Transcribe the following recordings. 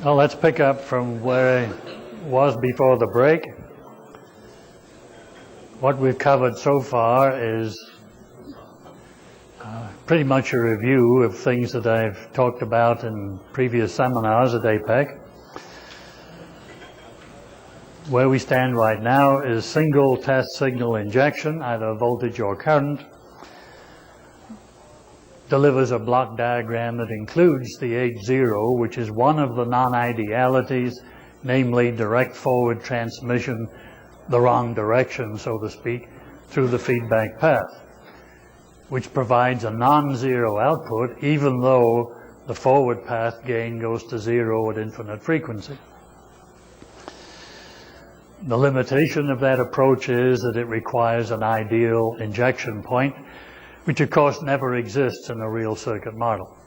Well, let's pick up from where I was before the break. What we've covered so far is pretty much a review of things that I've talked about in previous seminars at APEC. Where we stand right now is single test signal injection, either voltage or current, delivers a block diagram that includes the H0, which is one of the non-idealities, namely direct forward transmission, the wrong direction, so to speak, through the feedback path, which provides a non-zero output even though the forward path gain goes to zero at infinite frequency. The limitation of that approach is that it requires an ideal injection point, which of course never exists in a real circuit model.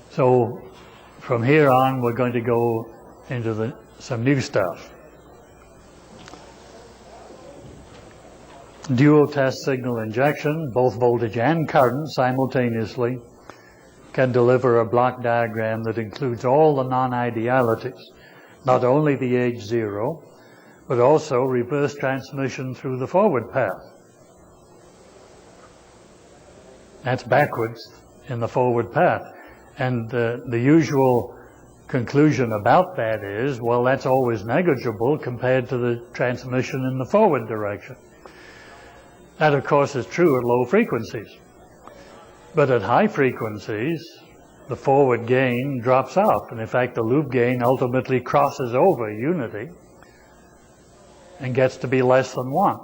So from here on, we're going to go into some new stuff. Dual test signal injection, both voltage and current simultaneously, can deliver a block diagram that includes all the non-idealities, not only the H0, but also reverse transmission through the forward path. That's backwards in the forward path. And the usual conclusion about that is, well, that's always negligible compared to the transmission in the forward direction. That, of course, is true at low frequencies. But at high frequencies, the forward gain drops off. And in fact, the loop gain ultimately crosses over unity and gets to be less than 1.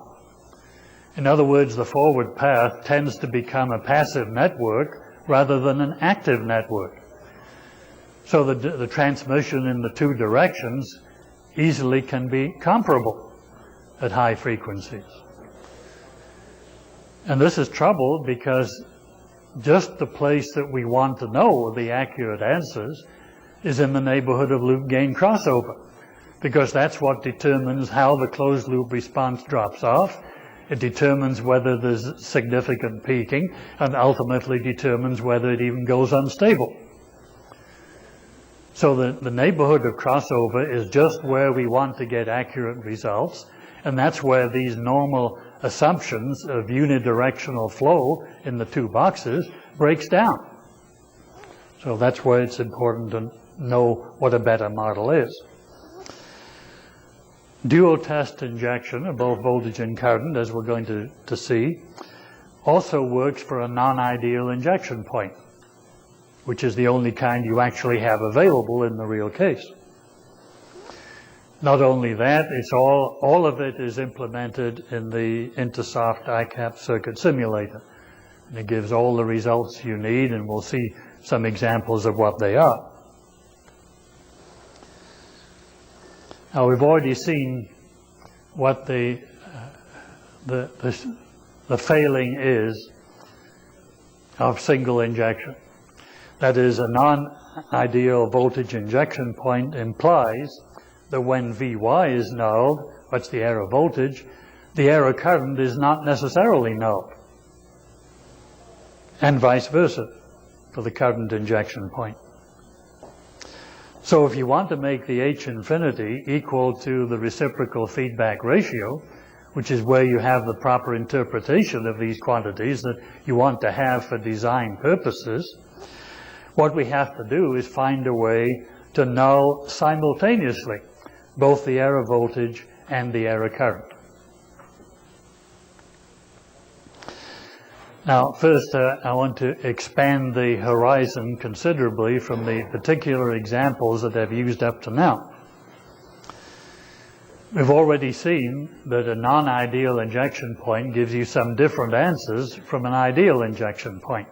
In other words, the forward path tends to become a passive network rather than an active network. So the transmission in the two directions easily can be comparable at high frequencies. And this is trouble because just the place that we want to know the accurate answers is in the neighborhood of loop gain crossover, because that's what determines how the closed loop response drops off. It determines whether there's significant peaking and ultimately determines whether it even goes unstable. So the neighborhood of crossover is just where we want to get accurate results, and that's where these normal assumptions of unidirectional flow in the two boxes breaks down. So that's where it's important to know what a better model is. Dual test injection of both voltage and current, as we're going to see, also works for a non-ideal injection point, which is the only kind you actually have available in the real case. Not only that, it's all of it is implemented in the Intersoft ICAP circuit simulator. And it gives all the results you need, and we'll see some examples of what they are. Now, we've already seen what the failing is of single injection. That is, a non-ideal voltage injection point implies that when Vy is null, what's the error voltage, the error current is not necessarily null, and vice versa for the current injection point. So if you want to make the H infinity equal to the reciprocal feedback ratio, which is where you have the proper interpretation of these quantities that you want to have for design purposes, what we have to do is find a way to null simultaneously both the error voltage and the error current. Now, first, I want to expand the horizon considerably from the particular examples that I've used up to now. We've already seen that a non-ideal injection point gives you some different answers from an ideal injection point.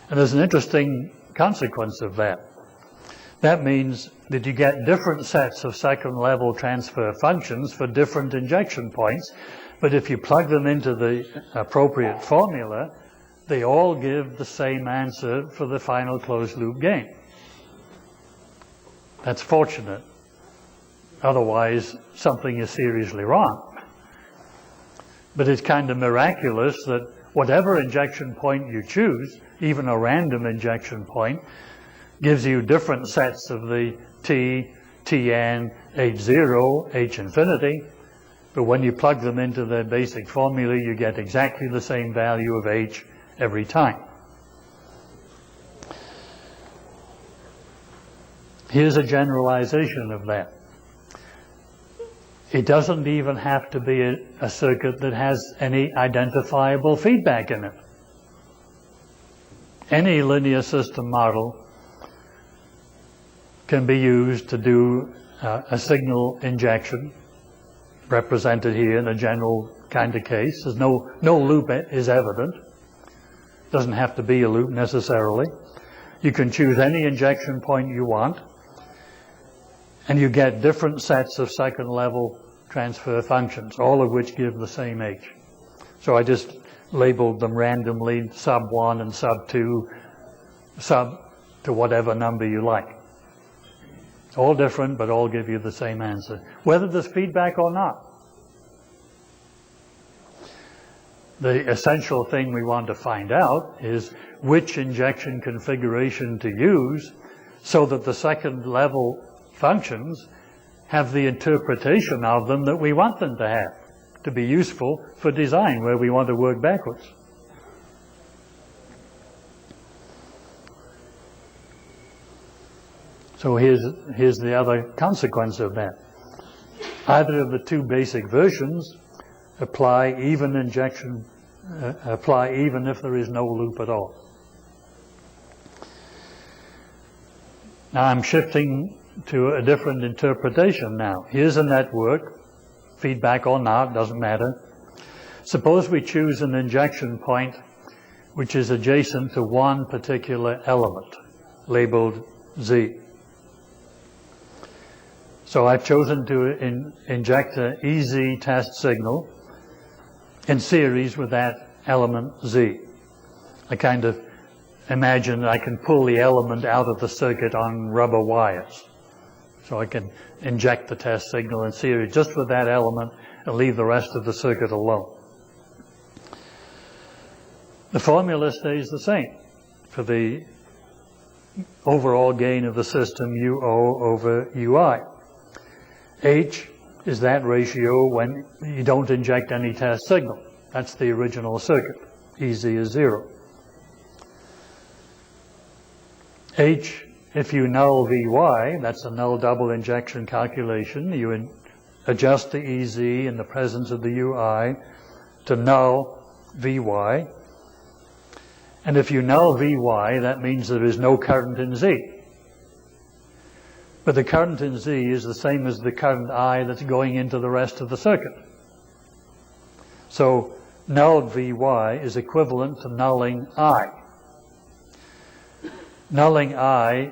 And there's an interesting consequence of that. That means that you get different sets of second-level transfer functions for different injection points, but if you plug them into the appropriate formula, they all give the same answer for the final closed-loop gain. That's fortunate. Otherwise, something is seriously wrong. But it's kind of miraculous that whatever injection point you choose, even a random injection point, gives you different sets of the t, tn, h0, h infinity, but when you plug them into their basic formula, you get exactly the same value of h every time. Here's a generalization of that. It doesn't even have to be a circuit that has any identifiable feedback in it. Any linear system model can be used to do a signal injection, represented here in a general kind of case. There's no loop is evident. Doesn't have to be a loop necessarily. You can choose any injection point you want, and you get different sets of second level transfer functions, all of which give the same h. So I just labeled them randomly, sub 1 and sub 2, sub to whatever number you like. All different, but all give you the same answer, whether there's feedback or not. The essential thing we want to find out is which injection configuration to use so that the second level functions have the interpretation of them that we want them to have, to be useful for design where we want to work backwards. So here's the other consequence of that. Either of the two basic versions apply even if there is no loop at all. Now I'm shifting to a different interpretation now. Here's a network, feedback or not, doesn't matter. Suppose we choose an injection point which is adjacent to one particular element, labeled Z. So I've chosen to inject an EZ test signal in series with that element Z. I kind of imagine I can pull the element out of the circuit on rubber wires. So I can inject the test signal in series just with that element and leave the rest of the circuit alone. The formula stays the same for the overall gain of the system, UO over UI. H is that ratio when you don't inject any test signal. That's the original circuit. EZ is 0. H, if you null VY, that's a null double injection calculation. You adjust the EZ in the presence of the UI to null VY. And if you null VY, that means there is no current in Z. But the current in Z is the same as the current I that's going into the rest of the circuit. So nulled VY is equivalent to nulling I. Nulling I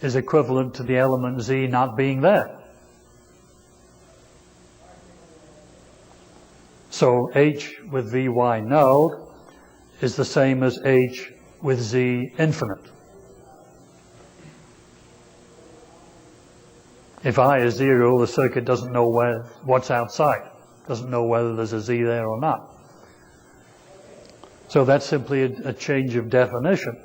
is equivalent to the element Z not being there. So H with VY nulled is the same as H with Z infinite. If I is 0, the circuit doesn't know what's outside, doesn't know whether there's a Z there or not. So that's simply a change of definition.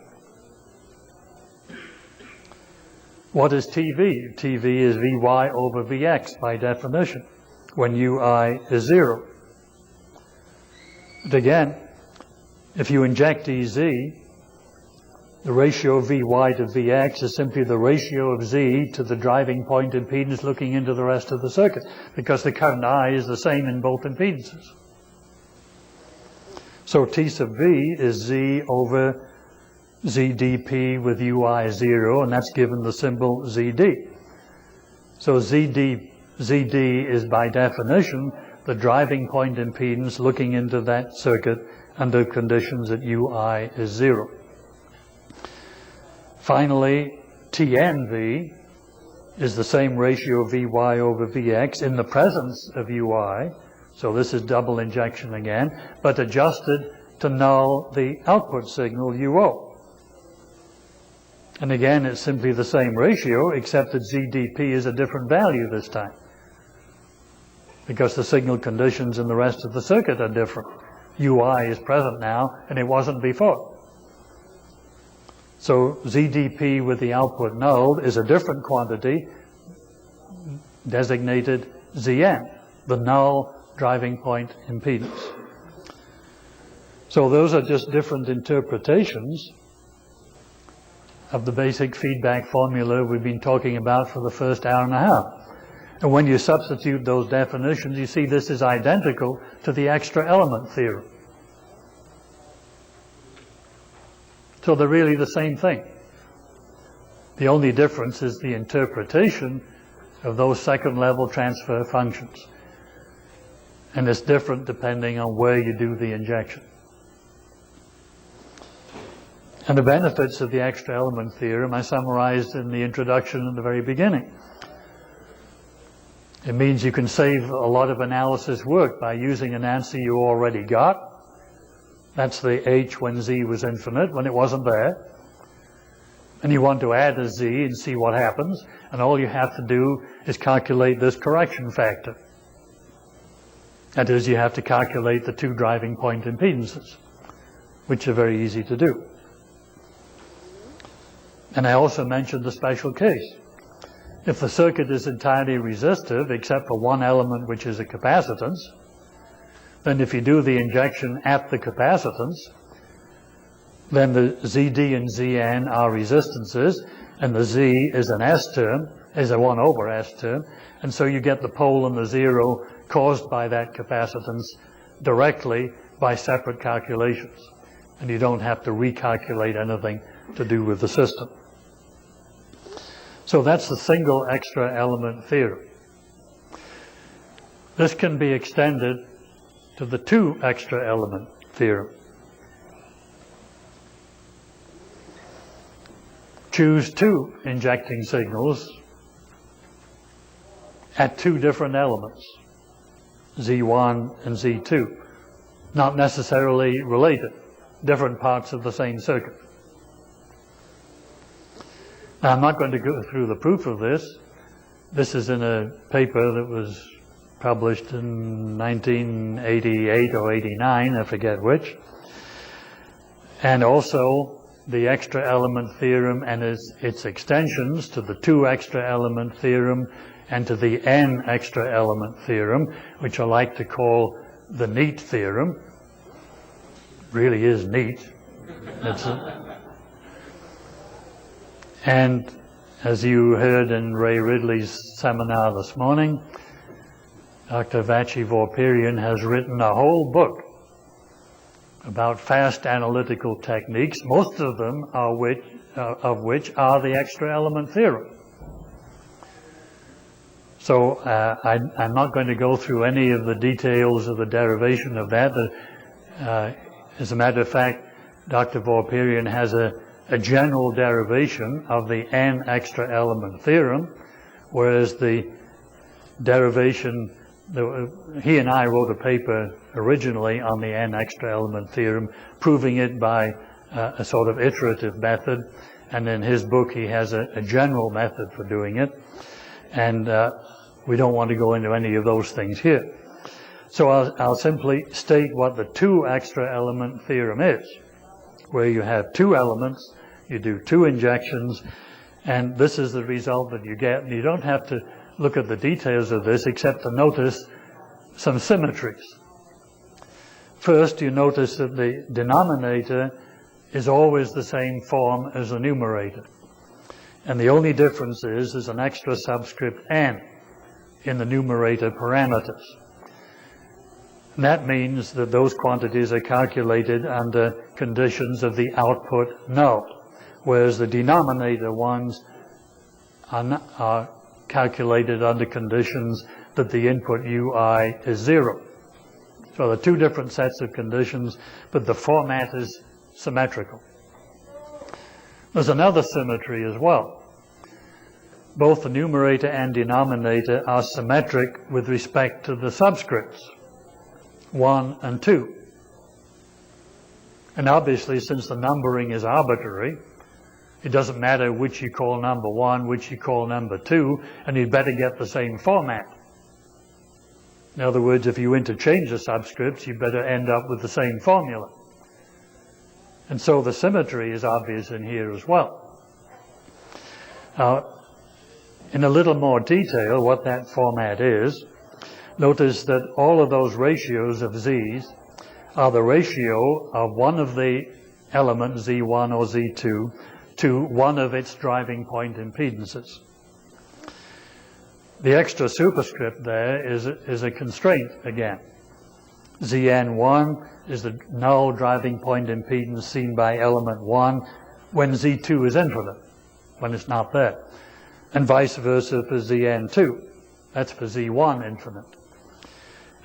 What is TV? TV is Vy over Vx by definition, when Ui is 0. But again, if you inject EZ, the ratio of Vy to Vx is simply the ratio of Z to the driving point impedance looking into the rest of the circuit, because the current I is the same in both impedances. So T sub V is Z over ZdP with Ui 0, and that's given the symbol Zd. So ZD is by definition the driving point impedance looking into that circuit under conditions that Ui is 0. Finally, TNV is the same ratio of Vy over Vx in the presence of Ui, so this is double injection again, but adjusted to null the output signal UO. And again, it's simply the same ratio, except that ZdP is a different value this time, because the signal conditions in the rest of the circuit are different. ui is present now, and it wasn't before. So ZDP with the output null is a different quantity designated Zn, the null driving point impedance. So those are just different interpretations of the basic feedback formula we've been talking about for the first hour and a half. And when you substitute those definitions, you see this is identical to the extra element theorem. So they're really the same thing. The only difference is the interpretation of those second level transfer functions. And it's different depending on where you do the injection. And the benefits of the extra element theorem I summarized in the introduction at the very beginning. It means you can save a lot of analysis work by using an answer you already got. That's the h when z was infinite, when it wasn't there. And you want to add a z and see what happens, and all you have to do is calculate this correction factor. That is, you have to calculate the two driving point impedances, which are very easy to do. And I also mentioned the special case. If the circuit is entirely resistive, except for one element, which is a capacitance, then if you do the injection at the capacitance, then the ZD and ZN are resistances, and the Z is an S term, is a 1 over S term, and so you get the pole and the zero caused by that capacitance directly by separate calculations. And you don't have to recalculate anything to do with the system. So that's the single extra element theorem. This can be extended to the two extra element theorem. Choose two injecting signals at two different elements, Z1 and Z2, not necessarily related, different parts of the same circuit. Now, I'm not going to go through the proof of this. This is in a paper that was published in 1988 or 89, I forget which. And also the extra element theorem and its extensions to the two extra element theorem and to the n extra element theorem, which I like to call the neat theorem. Really is neat. And as you heard in Ray Ridley's seminar this morning, Dr. Vachi-Vorpirian has written a whole book about fast analytical techniques, most of them of which are the extra element theorem. So I'm not going to go through any of the details of the derivation of that. As a matter of fact, Dr. Vorpirian has a general derivation of the n extra element theorem, whereas the derivation, he and I wrote a paper originally on the n extra element theorem, proving it by a sort of iterative method, and in his book he has a general method for doing it, and we don't want to go into any of those things here. So I'll simply state what the two extra element theorem is, where you have two elements, you do two injections, and this is the result that you get. And you don't have to look at the details of this except to notice some symmetries. First, you notice that the denominator is always the same form as the numerator. And the only difference is there's an extra subscript n in the numerator parameters. And that means that those quantities are calculated under conditions of the output null, whereas the denominator ones are calculated under conditions that the input ui is 0. So there are two different sets of conditions, but the format is symmetrical. There's another symmetry as well. Both the numerator and denominator are symmetric with respect to the subscripts, 1 and 2. And obviously, since the numbering is arbitrary, it doesn't matter which you call number 1, which you call number 2, and you'd better get the same format. In other words, if you interchange the subscripts, you better end up with the same formula. And so the symmetry is obvious in here as well. Now, in a little more detail, what that format is, notice that all of those ratios of z's are the ratio of one of the elements, z1 or z2, to one of its driving point impedances. The extra superscript there is a constraint again. Zn1 is the null driving point impedance seen by element 1 when z2 is infinite, when it's not there. And vice versa for Zn2. That's for Z1 infinite.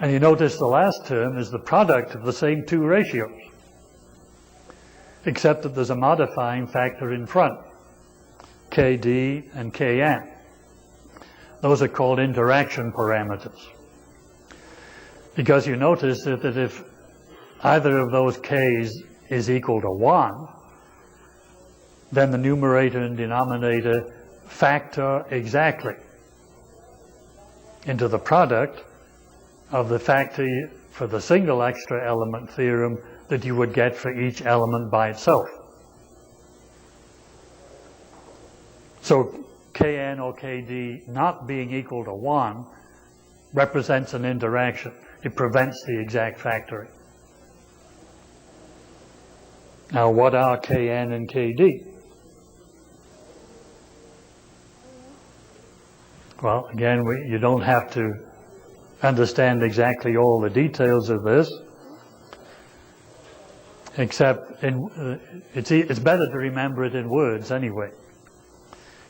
And you notice the last term is the product of the same two ratios, except that there's a modifying factor in front, Kd and Kn. Those are called interaction parameters. Because you notice that if either of those k's is equal to 1, then the numerator and denominator factor exactly into the product of the factor for the single extra element theorem that you would get for each element by itself. So Kn or Kd not being equal to 1 represents an interaction. It prevents the exact factoring. Now, what are Kn and Kd? Well, again, you don't have to understand exactly all the details of this, except it's better to remember it in words anyway.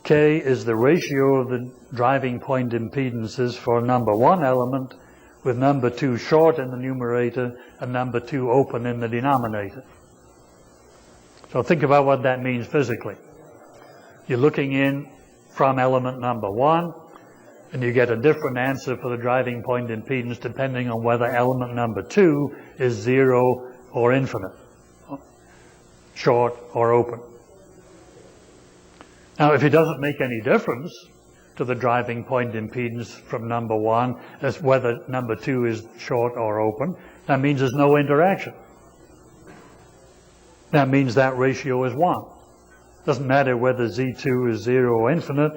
K is the ratio of the driving point impedances for number 1 element, with number 2 short in the numerator and number 2 open in the denominator. So think about what that means physically. You're looking in from element number 1, and you get a different answer for the driving point impedance depending on whether element number 2 is 0 or infinite, short or open. Now, if it doesn't make any difference to the driving point impedance from number 1 as whether number 2 is short or open, that means there's no interaction. That means that ratio is 1. Doesn't matter whether Z2 is 0 or infinite,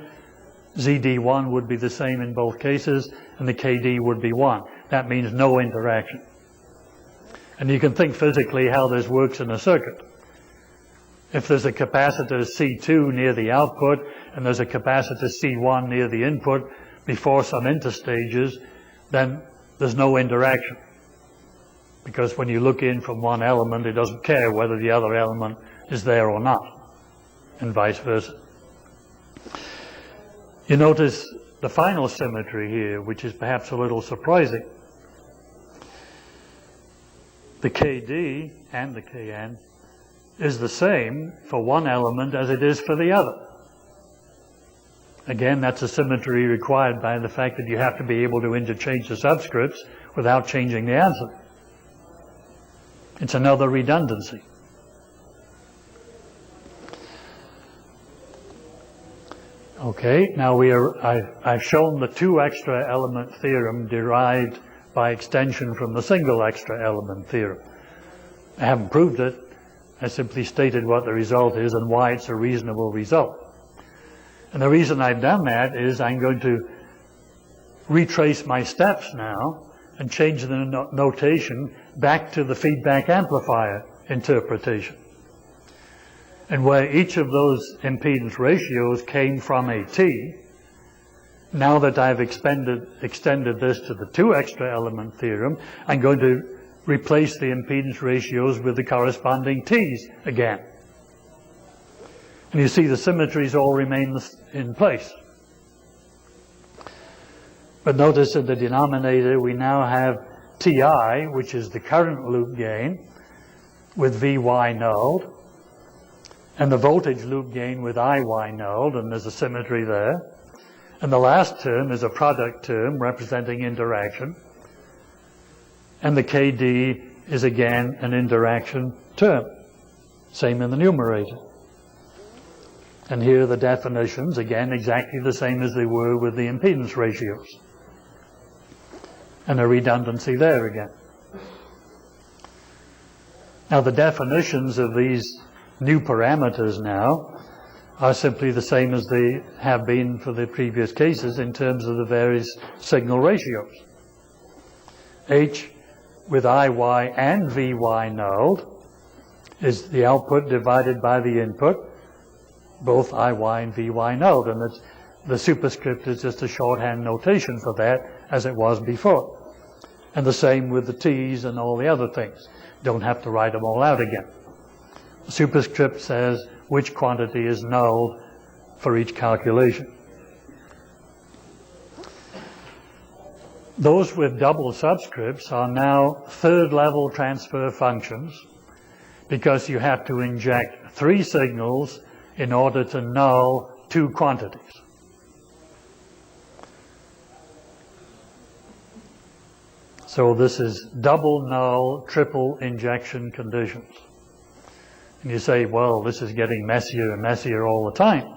ZD1 would be the same in both cases, and the KD would be 1. That means no interaction. And you can think physically how this works in a circuit. If there's a capacitor C2 near the output, and there's a capacitor C1 near the input before some interstages, then there's no interaction. Because when you look in from one element, it doesn't care whether the other element is there or not, and vice versa. You notice the final symmetry here, which is perhaps a little surprising. The KD and the Kn is the same for one element as it is for the other. Again, that's a symmetry required by the fact that you have to be able to interchange the subscripts without changing the answer. It's another redundancy. Okay, now I've shown the two extra element theorem derived by extension from the single extra element theorem. I haven't proved it. I simply stated what the result is and why it's a reasonable result. And the reason I've done that is I'm going to retrace my steps now and change the notation back to the feedback amplifier interpretation. And where each of those impedance ratios came from a T, now that I've extended this to the two extra element theorem, I'm going to replace the impedance ratios with the corresponding T's again. And you see the symmetries all remain in place. But notice in the denominator we now have Ti, which is the current loop gain, with Vy nulled, and the voltage loop gain with Iy nulled, and there's a symmetry there. And the last term is a product term representing interaction. And the Kd is again an interaction term. Same in the numerator. And here are the definitions, again exactly the same as they were with the impedance ratios. and a redundancy there again. Now the definitions of these new parameters now are simply the same as they have been for the previous cases in terms of the various signal ratios. H with IY and VY nulled is the output divided by the input, both IY and VY nulled, and the superscript is just a shorthand notation for that as it was before. And the same with the T's and all the other things. Don't have to write them all out again. The superscript says which quantity is null for each calculation. Those with double subscripts are now third level transfer functions because you have to inject 3 signals in order to null 2 quantities. So this is double null, triple injection conditions. And you say, well, this is getting messier and messier all the time.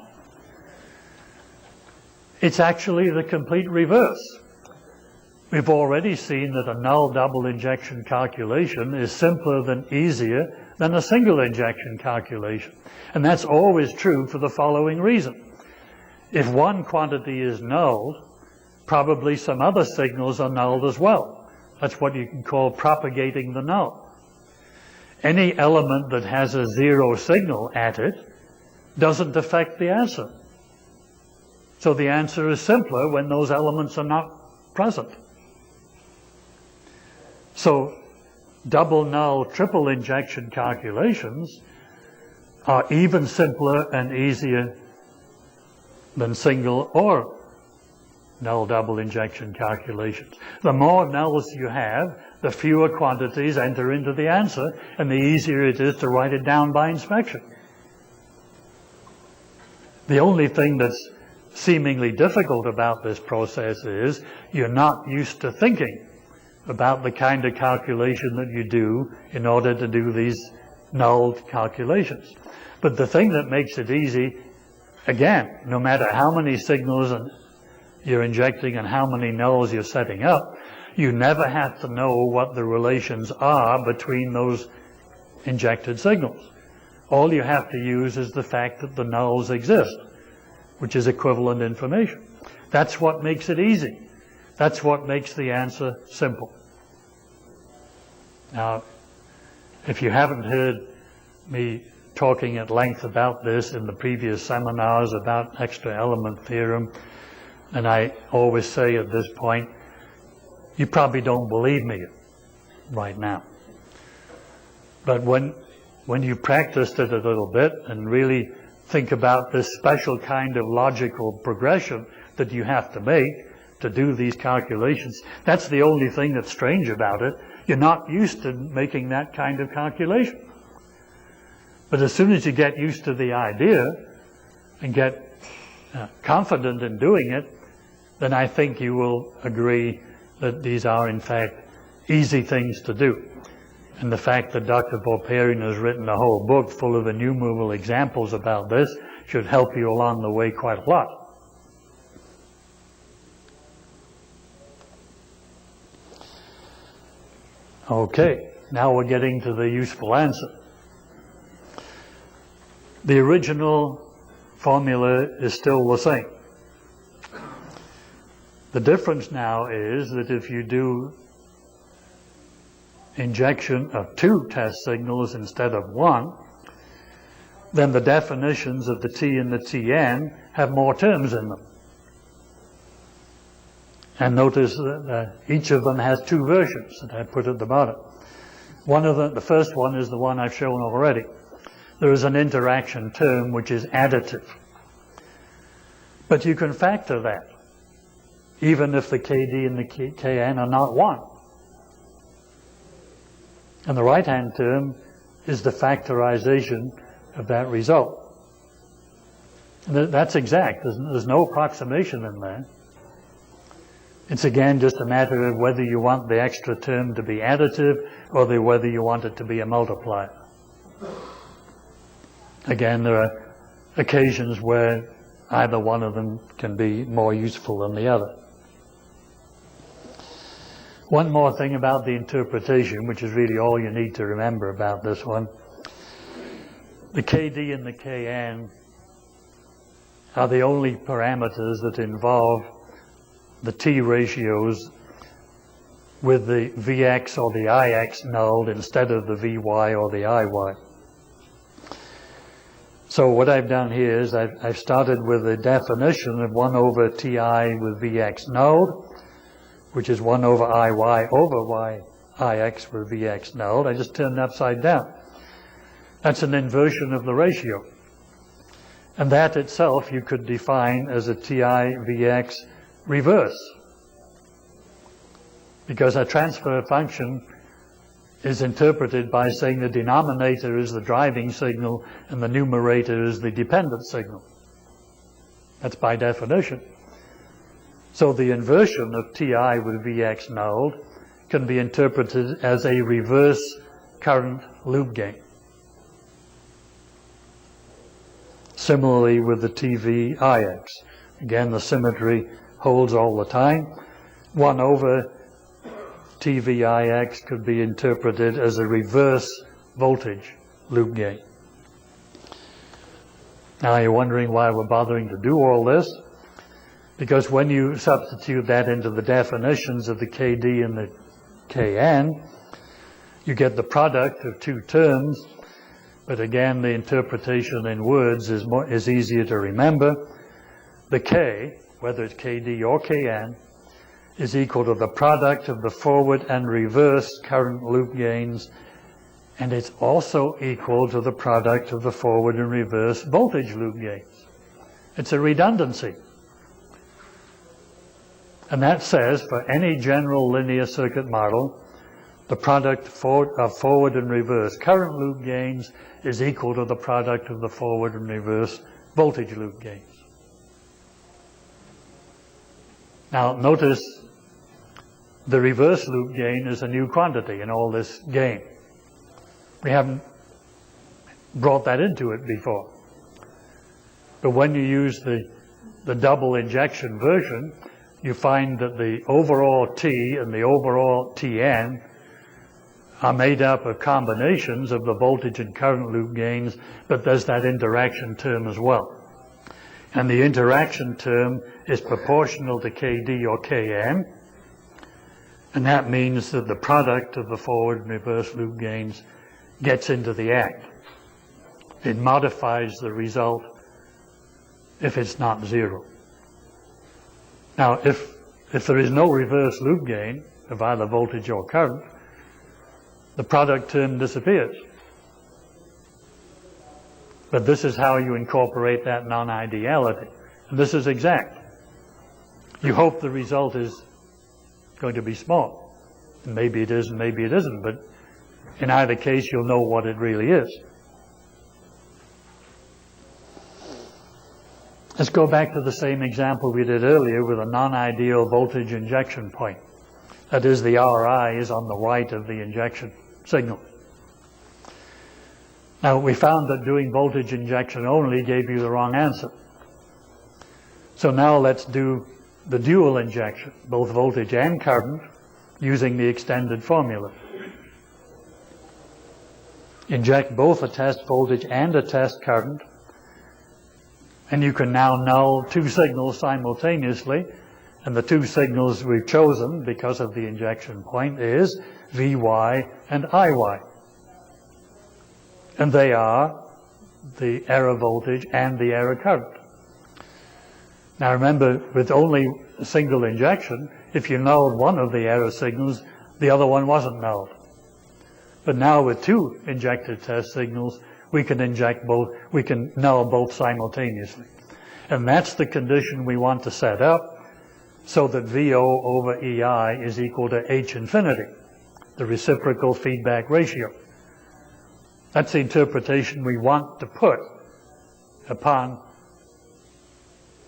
It's actually the complete reverse. We've already seen that a null double injection calculation is simpler than easier than a single injection calculation. And that's always true for the following reason. If one quantity is nulled, probably some other signals are nulled as well. That's what you can call propagating the null. Any element that has a 0 signal at it doesn't affect the answer. So the answer is simpler when those elements are not present. So double null, triple injection calculations are even simpler and easier than single or null double injection calculations. The more nulls you have, the fewer quantities enter into the answer, and the easier it is to write it down by inspection. The only thing that's seemingly difficult about this process is you're not used to thinking about the kind of calculation that you do in order to do these null calculations. But the thing that makes it easy, again, no matter how many signals you're injecting and how many nulls you're setting up, you never have to know what the relations are between those injected signals. All you have to use is the fact that the nulls exist, which is equivalent information. That's what makes it easy. That's what makes the answer simple. Now, if you haven't heard me talking at length about this in the previous seminars about extra element theorem, and I always say at this point, you probably don't believe me right now. But when you practiced it a little bit and really think about this special kind of logical progression that you have to make to do these calculations, that's the only thing that's strange about it. You're not used to making that kind of calculation. But as soon as you get used to the idea and get confident in doing it, then I think you will agree that these are, in fact, easy things to do. And the fact that Dr. Volparian has written a whole book full of innumerable examples about this should help you along the way quite a lot. Okay, now we're getting to the useful answer. The original formula is still the same. The difference now is that if you do injection of 2 test signals instead of 1, then the definitions of the T and the Tn have more terms in them. And notice that each of them has 2 versions that I put at the bottom. One of them, the first one is the one I've shown already. There is an interaction term which is additive. But you can factor that, even if the KD and the KN are not 1. And the right-hand term is the factorization of that result. And that's exact. There's no approximation in there. It's again just a matter of whether you want the extra term to be additive or whether you want it to be a multiplier. Again, there are occasions where either one of them can be more useful than the other. One more thing about the interpretation, which is really all you need to remember about this one. The KD and the KN are the only parameters that involve the T ratios with the Vx or the Ix nulled instead of the Vy or the Iy. So what I've done here is I've started with a definition of 1 over Ti with Vx nulled, which is 1 over Iy over Ix with Vx nulled. I just turned it upside down. That's an inversion of the ratio. And that itself you could define as a Ti Vx reverse. Because a transfer function is interpreted by saying the denominator is the driving signal and the numerator is the dependent signal. That's by definition. So the inversion of Ti with Vx nulled can be interpreted as a reverse current loop gain. Similarly with the TVIX. Again, the symmetry holds all the time. 1 over TVIX could be interpreted as a reverse voltage loop gain. Now you're wondering why we're bothering to do all this. Because when you substitute that into the definitions of the KD and the KN, you get the product of two terms. But again, the interpretation in words is easier to remember. The K, whether it's KD or KN, is equal to the product of the forward and reverse current loop gains, and it's also equal to the product of the forward and reverse voltage loop gains. It's a redundancy. And that says for any general linear circuit model, the product of forward and reverse current loop gains is equal to the product of the forward and reverse voltage loop gains. Now notice the reverse loop gain is a new quantity in all this game. We haven't brought that into it before. But when you use the double injection version, you find that the overall T and the overall Tn are made up of combinations of the voltage and current loop gains, but there's that interaction term as well. And the interaction term is proportional to Kd or Kn, and that means that the product of the forward and reverse loop gains gets into the act. It modifies the result if it's not zero. Now, if there is no reverse loop gain of either voltage or current, the product term disappears. But this is how you incorporate that non-ideality. And this is exact. You hope the result is going to be small. And maybe it is and maybe it isn't, but in either case you'll know what it really is. Let's go back to the same example we did earlier with a non-ideal voltage injection point. That is, the Ri is on the right of the injection signal. Now, we found that doing voltage injection only gave you the wrong answer. So now let's do the dual injection, both voltage and current, using the extended formula. Inject both a test voltage and a test current, and you can now null two signals simultaneously, and the two signals we've chosen because of the injection point is Vy and Iy. And they are the error voltage and the error current. Now remember, with only a single injection, if you nulled one of the error signals, the other one wasn't nulled. But now with two injected test signals, we can inject both, we can null both simultaneously. And that's the condition we want to set up so that VO over EI is equal to H infinity, the reciprocal feedback ratio. That's the interpretation we want to put upon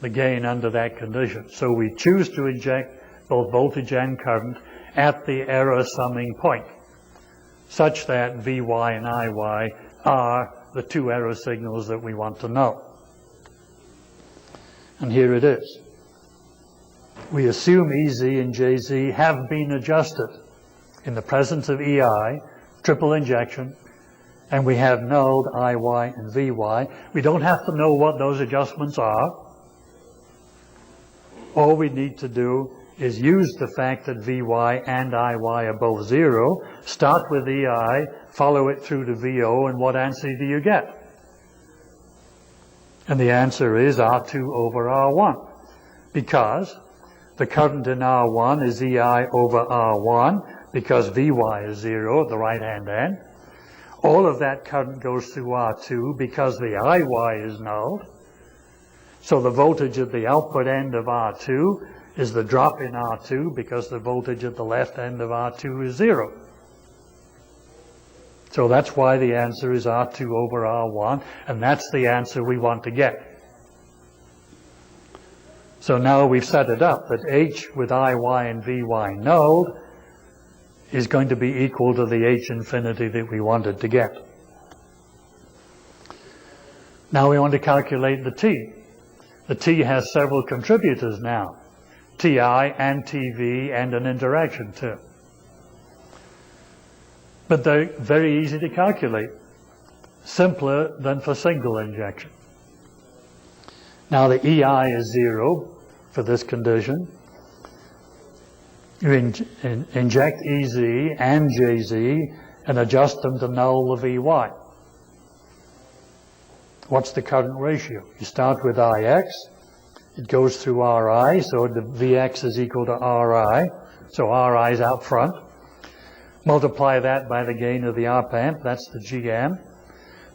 the gain under that condition. So we choose to inject both voltage and current at the error summing point, such that Vy and Iy are the two error signals that we want to null. And here it is. We assume EZ and JZ have been adjusted in the presence of EI, triple injection, and we have nulled IY and VY. We don't have to know what those adjustments are. All we need to do is use the fact that VY and IY are both 0, start with EI, follow it through to VO, and what answer do you get? And the answer is R2 over R1, because the current in R1 is EI over R1, because VY is 0 at the right-hand end. All of that current goes through R2 because the IY is nulled. So the voltage at the output end of R2 is the drop in R2 because the voltage at the left end of R2 is 0. So that's why the answer is R2 over R1, and that's the answer we want to get. So now we've set it up that H with IY and VY nulled is going to be equal to the H infinity that we wanted to get. Now we want to calculate the T. The T has several contributors now, TI and TV and an interaction term. But they're very easy to calculate, simpler than for single injection. Now the EI is 0 for this condition. You inject EZ and JZ and adjust them to null the VY. What's the current ratio? You start with IX, it goes through RI, so the VX is equal to RI, so RI is out front. Multiply that by the gain of the op amp, that's the GM.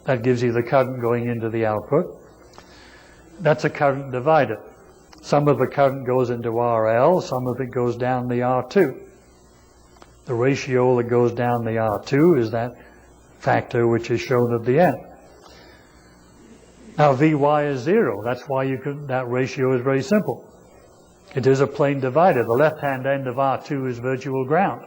That gives you the current going into the output. That's a current divider. Some of the current goes into RL, some of it goes down the R2. The ratio that goes down the R2 is that factor which is shown at the end. Now VY is 0, that's why that ratio is very simple. It is a plane divider. The left-hand end of R2 is virtual ground.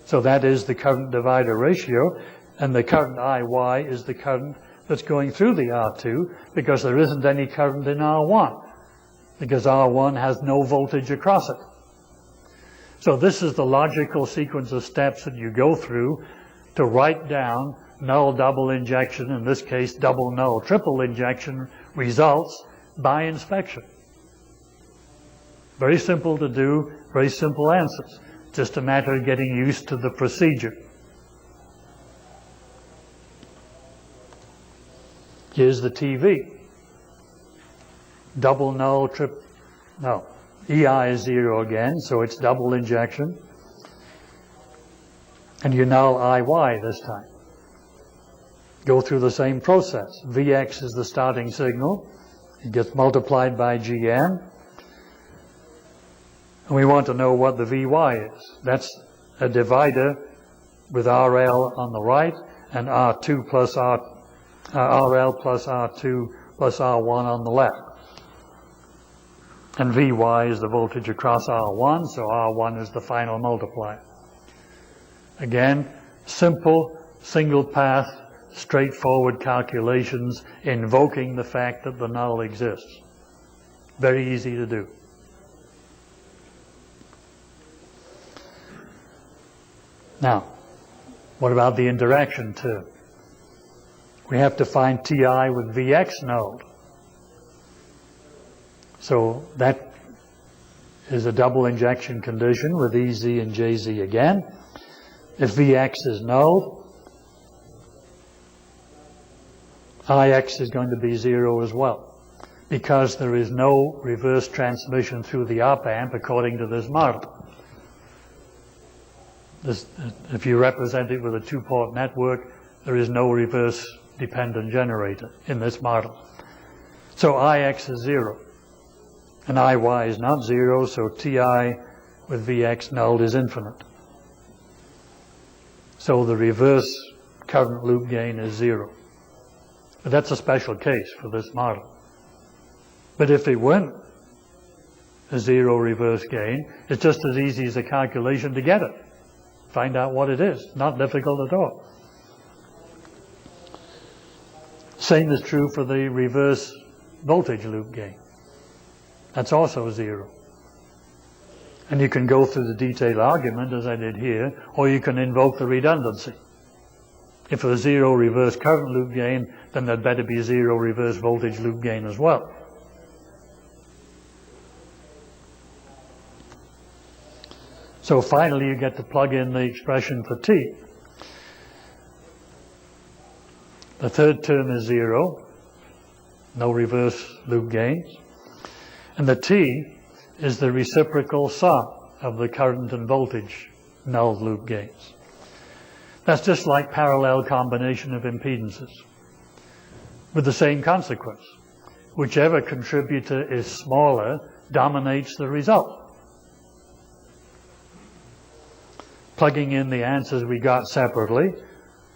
So that is the current divider ratio, and the current IY is the current that's going through the R2 because there isn't any current in R1, because R1 has no voltage across it. So this is the logical sequence of steps that you go through to write down null double injection, in this case double null triple injection results by inspection. Very simple to do, very simple answers. Just a matter of getting used to the procedure. Here's the TV. Double null no. EI is 0 again, so it's double injection. And you null IY this time. Go through the same process. VX is the starting signal. It gets multiplied by GM. And we want to know what the VY is. That's a divider with RL on the right and R2 plus RL plus R2 plus R1 on the left. And VY is the voltage across R1, so R1 is the final multiplier. Again, simple, single path, straightforward calculations invoking the fact that the null exists. Very easy to do. Now, what about the interaction term? We have to find TI with VX nulled. So that is a double injection condition with EZ and JZ again. If VX is nulled, IX is going to be 0 as well, because there is no reverse transmission through the op amp according to this model. If you represent it with a two-port network, there is no reverse dependent generator in this model. So IX is 0, and IY is not 0, so TI with VX nulled is infinite. So the reverse current loop gain is 0. But that's a special case for this model. But if it weren't a 0 reverse gain, it's just as easy as a calculation to get it. Find out what it is. Not difficult at all. Same is true for the reverse voltage loop gain. That's also 0. And you can go through the detailed argument, as I did here, or you can invoke the redundancy. If there's zero reverse current loop gain, then there'd better be zero reverse voltage loop gain as well. So finally, you get to plug in the expression for T. The third term is zero, no reverse loop gains. And the T is the reciprocal sum of the current and voltage null loop gains. That's just like parallel combination of impedances, with the same consequence. Whichever contributor is smaller dominates the result. Plugging in the answers we got separately,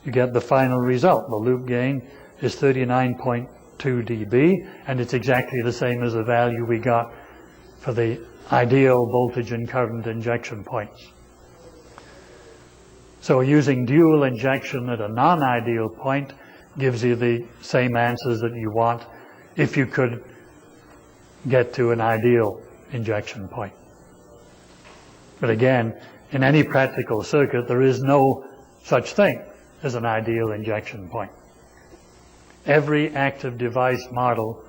you get the final result. The loop gain is 39.2 dB, and it's exactly the same as the value we got for the ideal voltage and current injection points. So using dual injection at a non-ideal point gives you the same answers that you want if you could get to an ideal injection point. But again, in any practical circuit, there is no such thing as an ideal injection point. Every active device model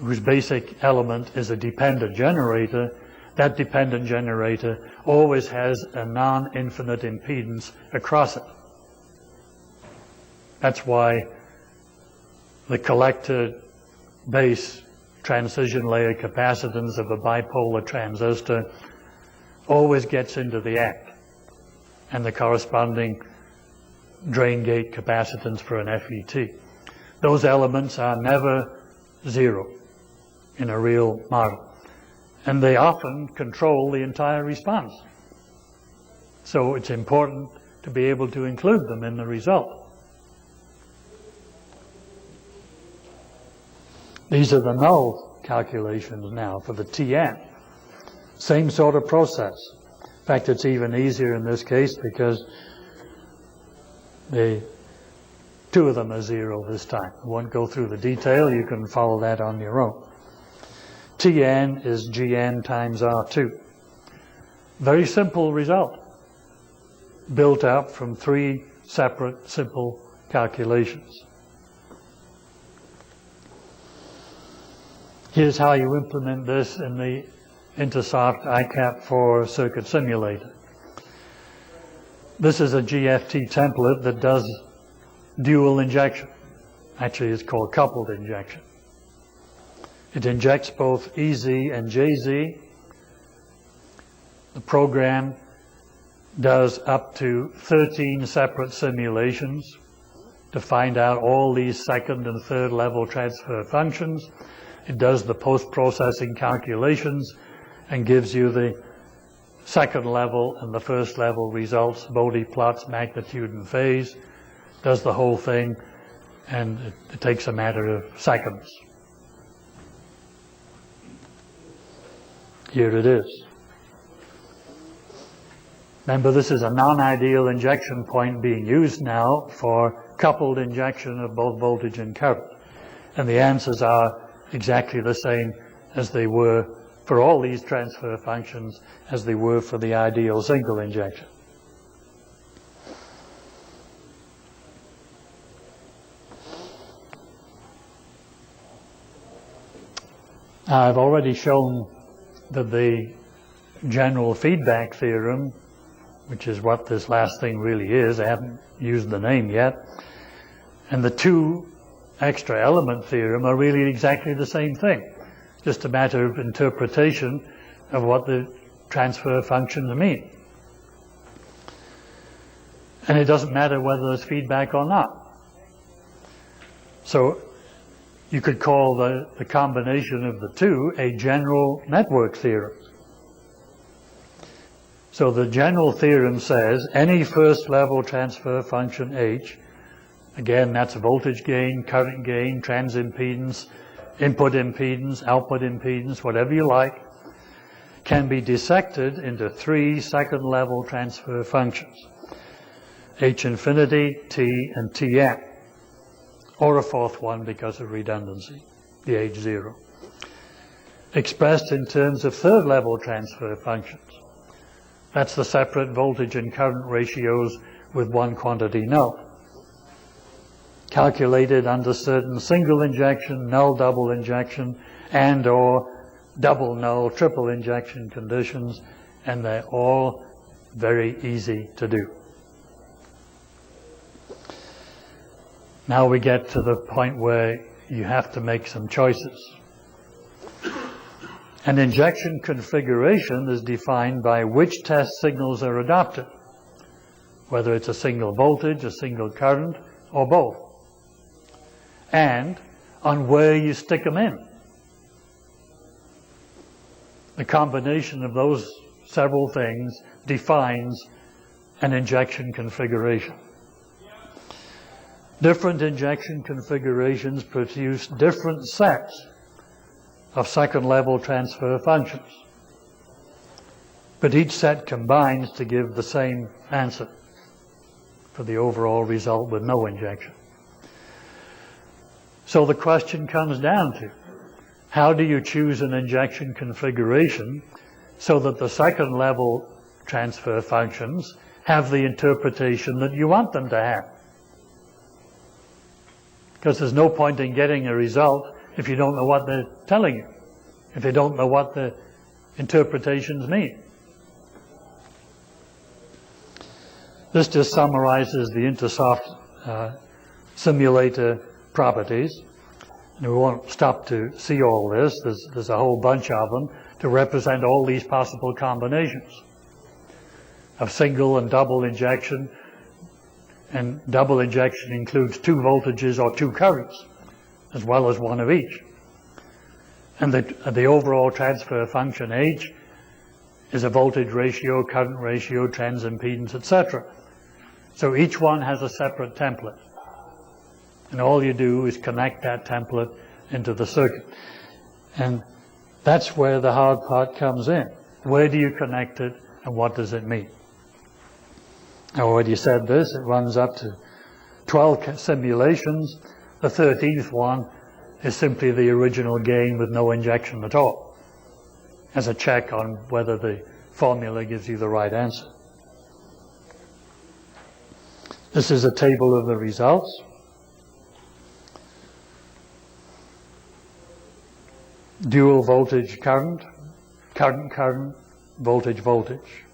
whose basic element is a dependent generator, that dependent generator always has a non-infinite impedance across it. That's why the collector base transition layer capacitance of a bipolar transistor always gets into the act, and the corresponding drain gate capacitance for an FET. Those elements are never zero in a real model, and they often control the entire response. So it's important to be able to include them in the result. These are the null calculations now for the Tn. Same sort of process. In fact, it's even easier in this case because two of them are zero this time. I won't go through the detail. You can follow that on your own. Tn is Gn times R2. Very simple result, built up from three separate simple calculations. Here's how you implement this in the Intersoft ICAP4 circuit simulator. This is a GFT template that does dual injection. Actually, it's called coupled injection. It injects both EZ and JZ. The program does up to 13 separate simulations to find out all these second and third level transfer functions. It does the post-processing calculations and gives you the second level and the first level results, Bode plots, magnitude and phase, does the whole thing, and it takes a matter of seconds. Here it is. Remember, this is a non-ideal injection point being used now for coupled injection of both voltage and current. And the answers are exactly the same as they were for all these transfer functions as they were for the ideal single injection. I've already shown that the General Feedback Theorem, which is what this last thing really is, I haven't used the name yet, and the two extra element theorem are really exactly the same thing. Just a matter of interpretation of what the transfer functions mean. And it doesn't matter whether there's feedback or not. So you could call the combination of the two a general network theorem. So the general theorem says any first level transfer function H, again that's voltage gain, current gain, transimpedance, input impedance, output impedance, whatever you like, can be dissected into three second level transfer functions, H infinity, T, and Tn, or a fourth one because of redundancy, the H0. expressed in terms of third level transfer functions. That's the separate voltage and current ratios with one quantity null, calculated under certain single injection, null double injection, and or double null triple injection conditions, and they're all very easy to do. Now we get to the point where you have to make some choices. An injection configuration is defined by which test signals are adopted, whether it's a single voltage, a single current, or both, and on where you stick them in. The combination of those several things defines an injection configuration. Different injection configurations produce different sets of second level transfer functions, but each set combines to give the same answer for the overall result with no injection. So the question comes down to, how do you choose an injection configuration so that the second level transfer functions have the interpretation that you want them to have? Because there's no point in getting a result if you don't know what they're telling you, if you don't know what the interpretations mean. This just summarizes the Intersoft simulator properties. And we won't stop to see all this. There's a whole bunch of them to represent all these possible combinations of single and double injection. And double injection includes two voltages or two currents, as well as one of each. And the overall transfer function H is a voltage ratio, current ratio, transimpedance, etc. So each one has a separate template. And all you do is connect that template into the circuit. And that's where the hard part comes in. Where do you connect it, and what does it mean? I already said this, it runs up to 12 simulations. The 13th one is simply the original gain with no injection at all, as a check on whether the formula gives you the right answer. This is a table of the results. Dual voltage current, current current, voltage voltage.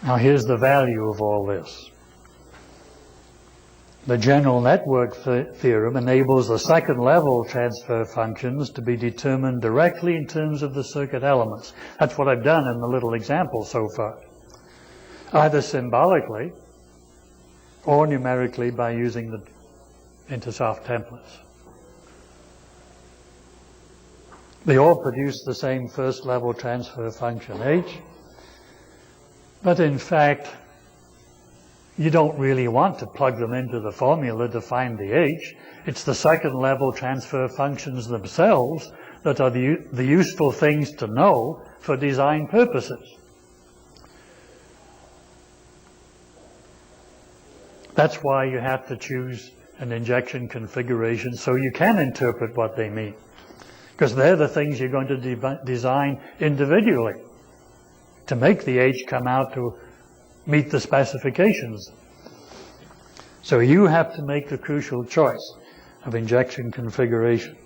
Now here's the value of all this. The general network theorem enables the second level transfer functions to be determined directly in terms of the circuit elements. That's what I've done in the little example so far. Either symbolically or numerically by using the Intersoft templates. They all produce the same first level transfer function H, but in fact you don't really want to plug them into the formula to find the H. It's the second level transfer functions themselves that are the useful things to know for design purposes. That's why you have to choose an injection configuration so you can interpret what they mean. Because they're the things you're going to design individually to make the H come out to meet the specifications. So you have to make the crucial choice of injection configuration.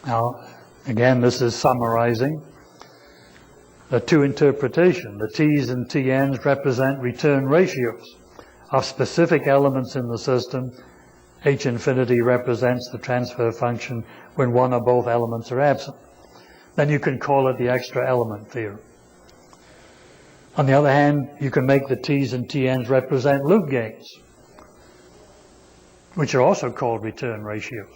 Now, again, this is summarizing the two interpretations. The T's and TN's represent return ratios of specific elements in the system. H infinity represents the transfer function when one or both elements are absent. Then you can call it the extra element theorem. On the other hand, you can make the T's and TN's represent loop gains, which are also called return ratios.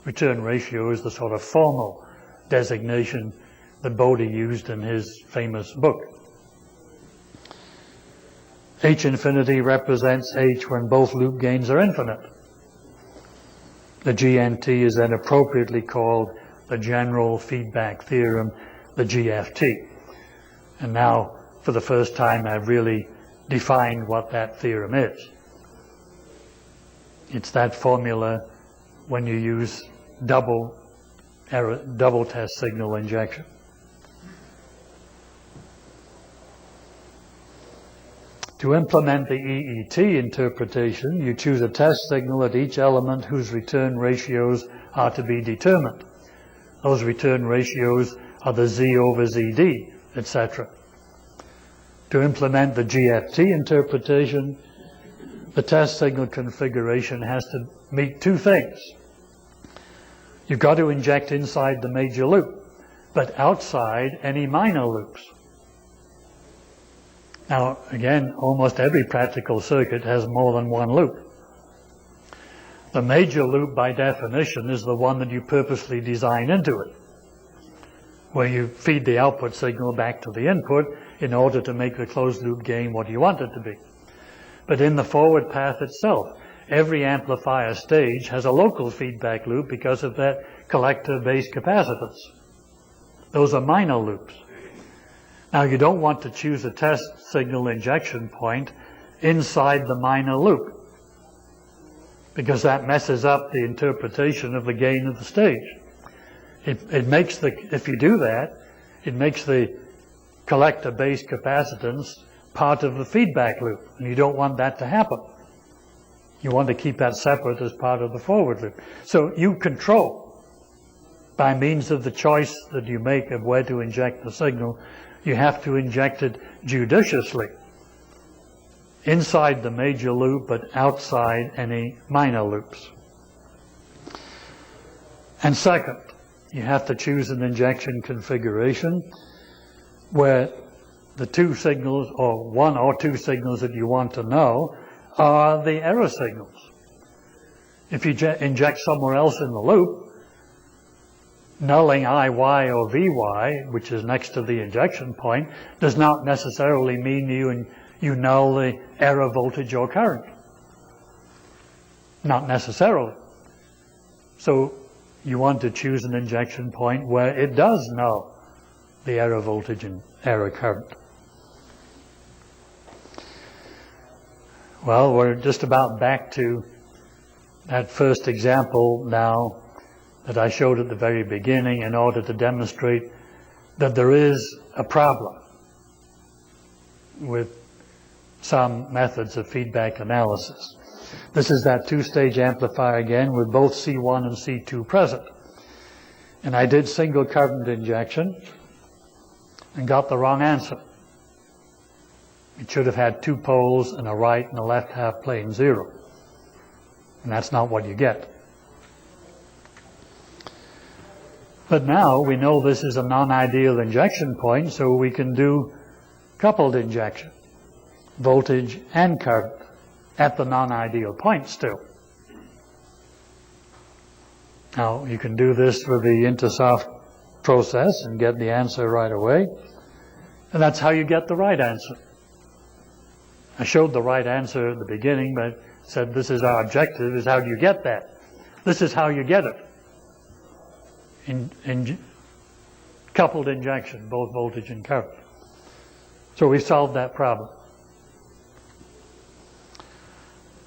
Return ratio is the sort of formal designation that Bodie used in his famous book. H infinity represents H when both loop gains are infinite. The GNT is then appropriately called the General Feedback Theorem, the GFT. And now for the first time I've really defined what that theorem is. It's that formula when you use double test signal injection. To implement the EET interpretation, you choose a test signal at each element whose return ratios are to be determined. Those return ratios are the Z over ZD, etc. To implement the GFT interpretation, the test signal configuration has to meet two things. You've got to inject inside the major loop, but outside any minor loops. Now, again, almost every practical circuit has more than one loop. The major loop, by definition, is the one that you purposely design into it, where you feed the output signal back to the input in order to make the closed loop gain what you want it to be. But in the forward path itself, every amplifier stage has a local feedback loop because of that collector-based capacitance. Those are minor loops. Now, you don't want to choose a test signal injection point inside the minor loop, because that messes up the interpretation of the gain of the stage. It makes if you do that, it makes the collector-based capacitance part of the feedback loop, and you don't want that to happen. You want to keep that separate as part of the forward loop. So you control, by means of the choice that you make of where to inject the signal, you have to inject it judiciously inside the major loop but outside any minor loops. And second, you have to choose an injection configuration where the two signals, or one or two signals that you want to know, are the error signals. If you inject somewhere else in the loop, nulling IY or VY, which is next to the injection point, does not necessarily mean you null the error voltage or current. Not necessarily. So you want to choose an injection point where it does null the error voltage and error current. Well, we're just about back to that first example now that I showed at the very beginning in order to demonstrate that there is a problem with some methods of feedback analysis. This is that two-stage amplifier again with both C1 and C2 present. And I did single current injection and got the wrong answer. It should have had two poles and a right and a left half plane 0. And that's not what you get. But now we know this is a non-ideal injection point, so we can do coupled injection, voltage and current, at the non-ideal point still. Now you can do this with the Intersoft process and get the answer right away. And that's how you get the right answer. I showed the right answer at the beginning, but said this is our objective, is how do you get that? This is how you get it. In coupled injection, both voltage and current. So we solved that problem.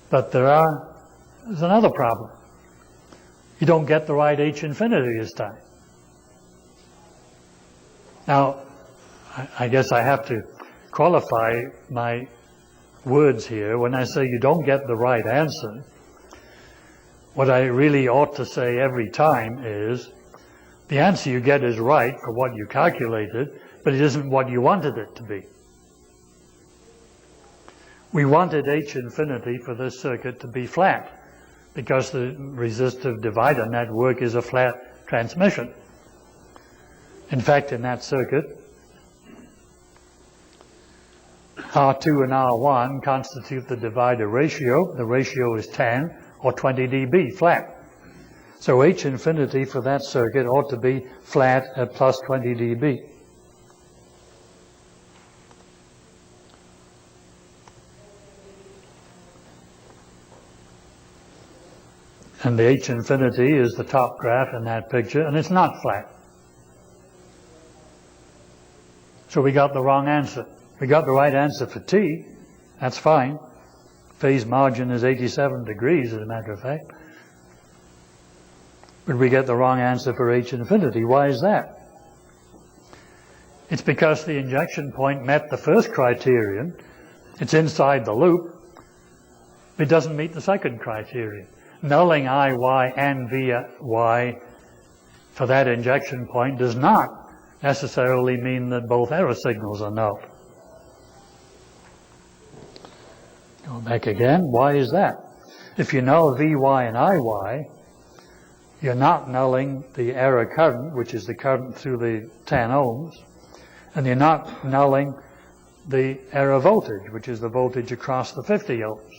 But there's another problem. You don't get the right H infinity this time. Now, I guess I have to qualify my words here. When I say you don't get the right answer, what I really ought to say every time is the answer you get is right for what you calculated, but it isn't what you wanted it to be. We wanted H infinity for this circuit to be flat because the resistive divider network is a flat transmission. In fact, in that circuit, R2 and R1 constitute the divider ratio. The ratio is 10 or 20 dB flat. So H infinity for that circuit ought to be flat at plus 20 dB. And the H infinity is the top graph in that picture, and it's not flat. So we got the wrong answer. We got the right answer for t. That's fine. Phase margin is 87 degrees, as a matter of fact. But we get the wrong answer for h infinity. Why is that? It's because the injection point met the first criterion. It's inside the loop. It doesn't meet the second criterion. Nulling Iy and Vy for that injection point does not necessarily mean that both error signals are null. Go back again. Why is that? If you null Vy and Iy, you're not nulling the error current, which is the current through the 10 ohms, and you're not nulling the error voltage, which is the voltage across the 50 ohms.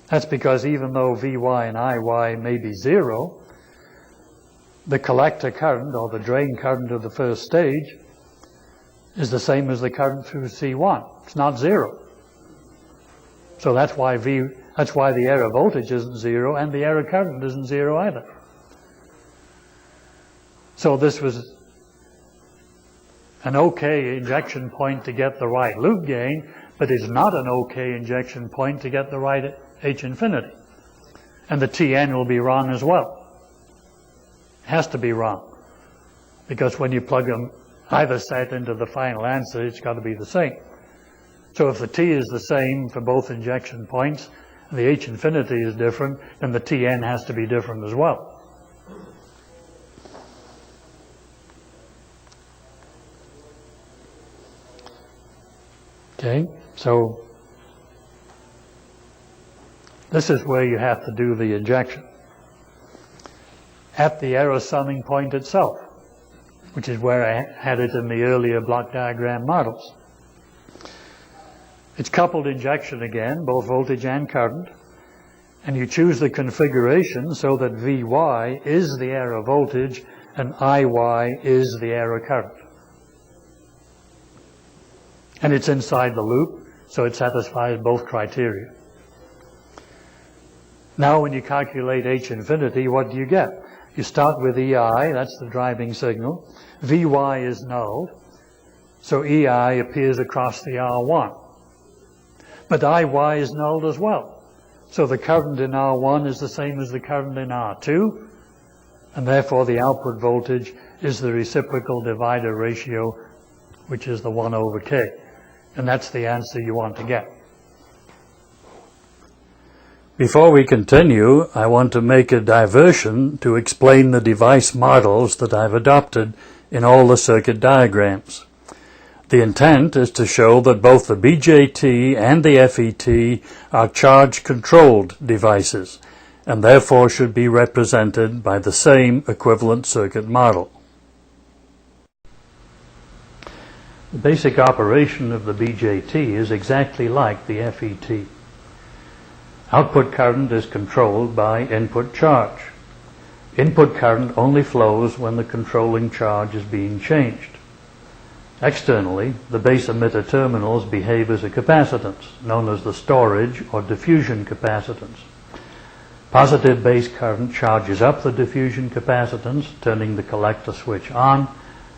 That's because even though Vy and Iy may be zero, the collector current, or the drain current of the first stage, is the same as the current through C1. It's not zero. So that's why the error voltage isn't zero, and the error current isn't zero either. So this was an okay injection point to get the right loop gain, but it's not an okay injection point to get the right h infinity. And the Tn will be wrong as well. It has to be wrong. Because when you plug them either set into the final answer, it's got to be the same. So if the T is the same for both injection points, and the h infinity is different, then the Tn has to be different as well. Okay, so this is where you have to do the injection. At the error summing point itself, which is where I had it in the earlier block diagram models. It's coupled injection again, both voltage and current, and you choose the configuration so that Vy is the error voltage and Iy is the error current. And it's inside the loop, so it satisfies both criteria. Now when you calculate h infinity, what do you get? You start with Ei, that's the driving signal. Vy is null, so Ei appears across the R1. But Iy is nulled as well. So the current in R1 is the same as the current in R2, and therefore the output voltage is the reciprocal divider ratio, which is the 1 over k. And that's the answer you want to get. Before we continue, I want to make a diversion to explain the device models that I've adopted in all the circuit diagrams. The intent is to show that both the BJT and the FET are charge-controlled devices, and therefore should be represented by the same equivalent circuit model. The basic operation of the BJT is exactly like the FET. Output current is controlled by input charge. Input current only flows when the controlling charge is being changed. Externally, the base emitter terminals behave as a capacitance, known as the storage or diffusion capacitance. Positive base current charges up the diffusion capacitance, turning the collector switch on.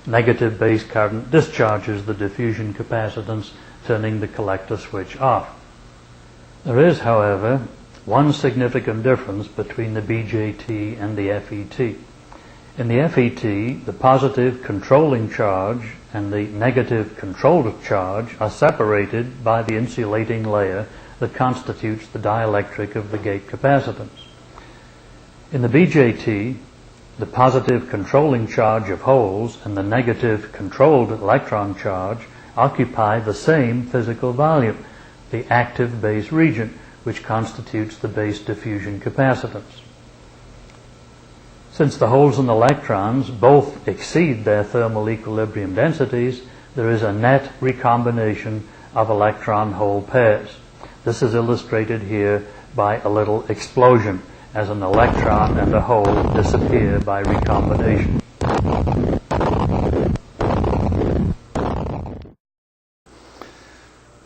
Negative base current discharges the diffusion capacitance, turning the collector switch off. There is, however, one significant difference between the BJT and the FET. In the FET, the positive controlling charge and the negative controlled charge are separated by the insulating layer that constitutes the dielectric of the gate capacitance. In the BJT, the positive controlling charge of holes and the negative controlled electron charge occupy the same physical volume, the active base region, which constitutes the base diffusion capacitance. Since the holes and electrons both exceed their thermal equilibrium densities, there is a net recombination of electron-hole pairs. This is illustrated here by a little explosion, as an electron and a hole disappear by recombination.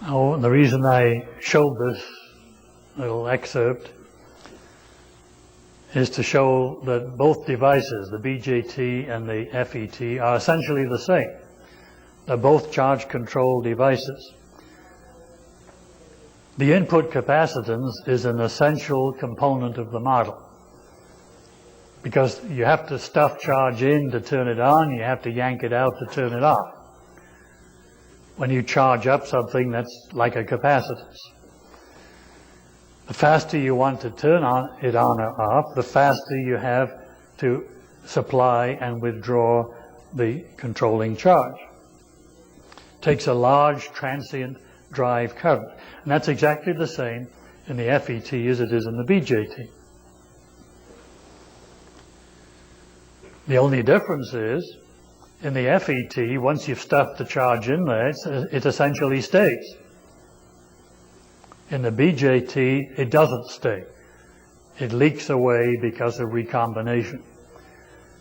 Now, the reason I showed this little excerpt is to show that both devices, the BJT and the FET, are essentially the same. They're both charge control devices. The input capacitance is an essential component of the model, because you have to stuff charge in to turn it on, you have to yank it out to turn it off. When you charge up something, that's like a capacitance. The faster you want to turn it on or off, the faster you have to supply and withdraw the controlling charge. It takes a large transient drive current. And that's exactly the same in the FET as it is in the BJT. The only difference is, in the FET, once you've stuffed the charge in there, it essentially stays. In the BJT, it doesn't stay. It leaks away because of recombination.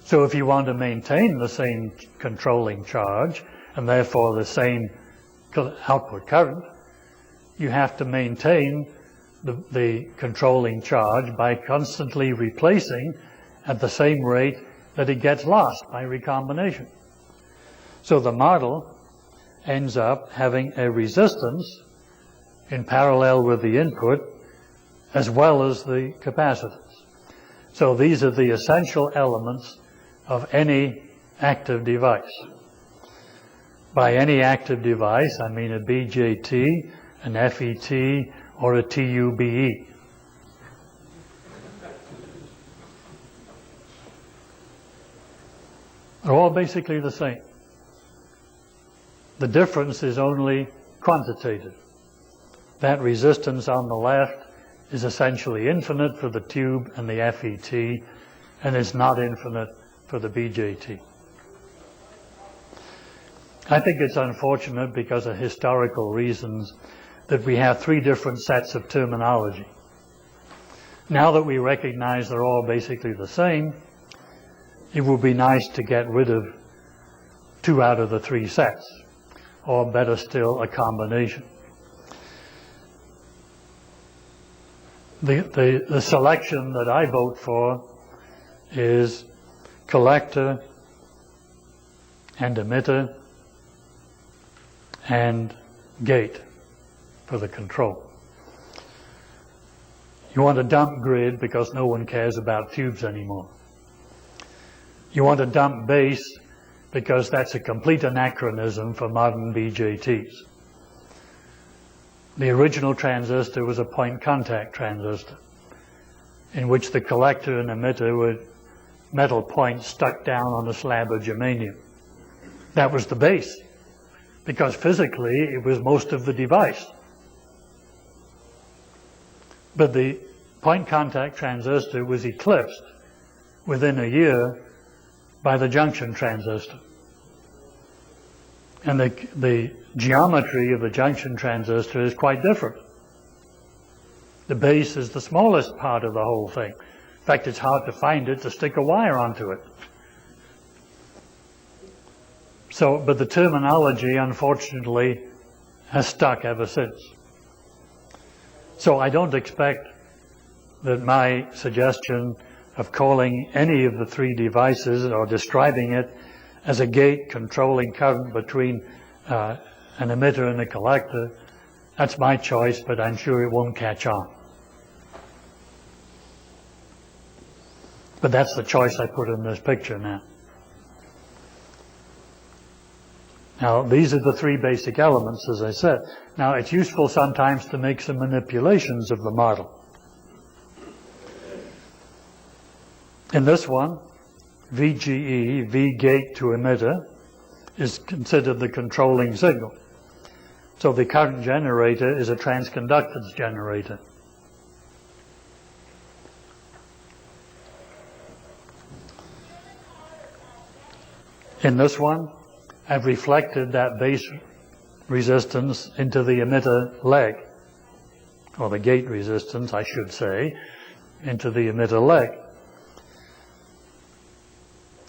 So if you want to maintain the same controlling charge, and therefore the same output current, you have to maintain the controlling charge by constantly replacing at the same rate that it gets lost by recombination. So the model ends up having a resistance in parallel with the input as well as the capacitance. So these are the essential elements of any active device. By any active device, I mean a BJT, an FET, or a TUBE. They're all basically the same. The difference is only quantitative. That resistance on the left is essentially infinite for the tube and the FET, and is not infinite for the BJT. I think it's unfortunate, because of historical reasons, that we have three different sets of terminology. Now that we recognize they're all basically the same, it would be nice to get rid of 2 out of the 3 sets, or better still, a combination. The selection that I vote for is collector and emitter and gate for the control. You want a dump grid because no one cares about tubes anymore. You want a dump base because that's a complete anachronism for modern BJTs. The original transistor was a point contact transistor, in which the collector and emitter were metal points stuck down on a slab of germanium. That was the base, because physically it was most of the device. But the point contact transistor was eclipsed within a year by the junction transistor. And the geometry of the junction transistor is quite different. The base is the smallest part of the whole thing. In fact, it's hard to find it to stick a wire onto it. So, but the terminology, unfortunately, has stuck ever since. So I don't expect that my suggestion of calling any of the 3 devices or describing it as a gate controlling current between an emitter and a collector, that's my choice, but I'm sure it won't catch on. But that's the choice I put in this picture now. Now, these are the 3 basic elements, as I said. Now, it's useful sometimes to make some manipulations of the model. In this one, VGE, V gate to emitter, is considered the controlling signal. So the current generator is a transconductance generator. In this one, I've reflected that base resistance into the emitter leg, or the gate resistance, I should say, into the emitter leg.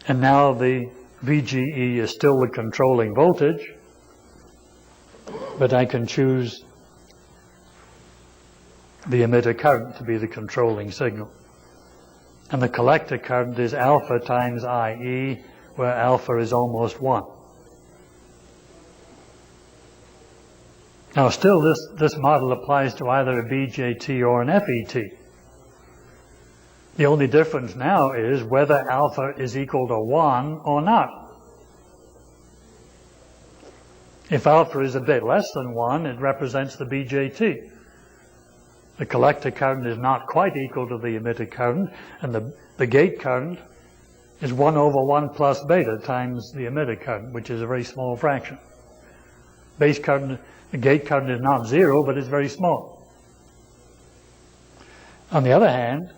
And now the VGE is still the controlling voltage, but I can choose the emitter current to be the controlling signal. And the collector current is alpha times IE, where alpha is almost 1. Now still this model applies to either a BJT or an FET. The only difference now is whether alpha is equal to 1 or not. If alpha is a bit less than 1, it represents the BJT. The collector current is not quite equal to the emitter current, and the gate current is 1 over 1 plus beta times the emitter current, which is a very small fraction. Base current, the gate current is not 0, but it's very small. On the other hand,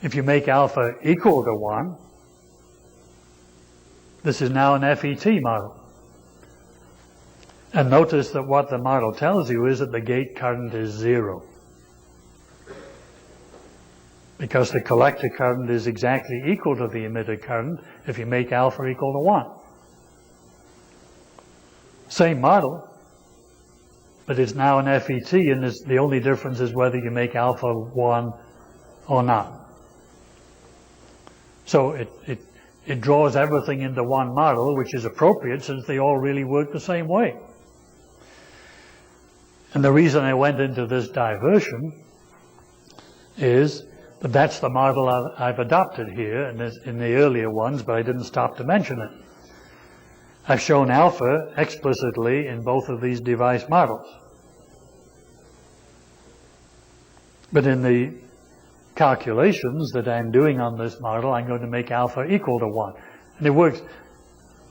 if you make alpha equal to 1, this is now an FET model. And notice that what the model tells you is that the gate current is 0. Because the collector current is exactly equal to the emitter current if you make alpha equal to 1. Same model, but it's now an FET, and the only difference is whether you make alpha 1 or not. So it draws everything into one model, which is appropriate since they all really work the same way. And the reason I went into this diversion is that that's the model I've adopted here in the earlier ones, but I didn't stop to mention it. I've shown alpha explicitly in both of these device models. But in the calculations that I'm doing on this model, I'm going to make alpha equal to 1. And it works.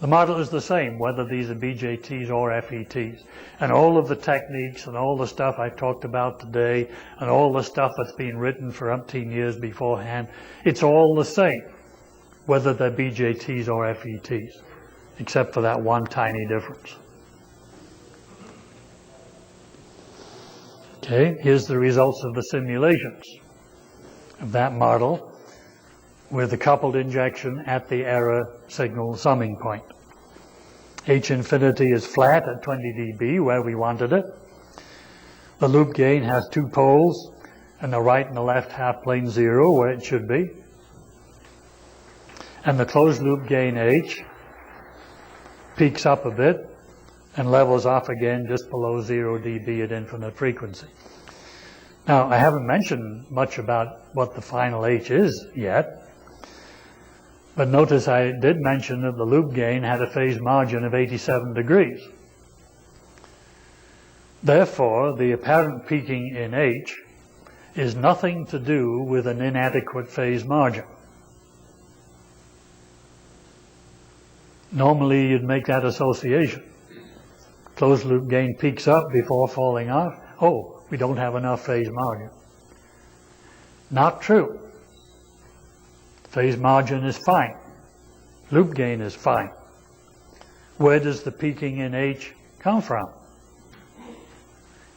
The model is the same, whether these are BJTs or FETs. And all of the techniques and all the stuff I've talked about today and all the stuff that's been written for umpteen years beforehand, it's all the same, whether they're BJTs or FETs, except for that one tiny difference. Okay, here's the results of the simulations of that model with the coupled injection at the error signal summing point. H infinity is flat at 20 dB where we wanted it. The loop gain has 2 poles and the right and the left half plane 0 where it should be. And the closed loop gain H peaks up a bit and levels off again just below 0 dB at infinite frequency. Now, I haven't mentioned much about what the final H is yet, but notice I did mention that the loop gain had a phase margin of 87 degrees. Therefore, the apparent peaking in H is nothing to do with an inadequate phase margin. Normally, you'd make that association. Closed loop gain peaks up before falling off. Oh, we don't have enough phase margin. Not true. Phase margin is fine. Loop gain is fine. Where does the peaking in H come from?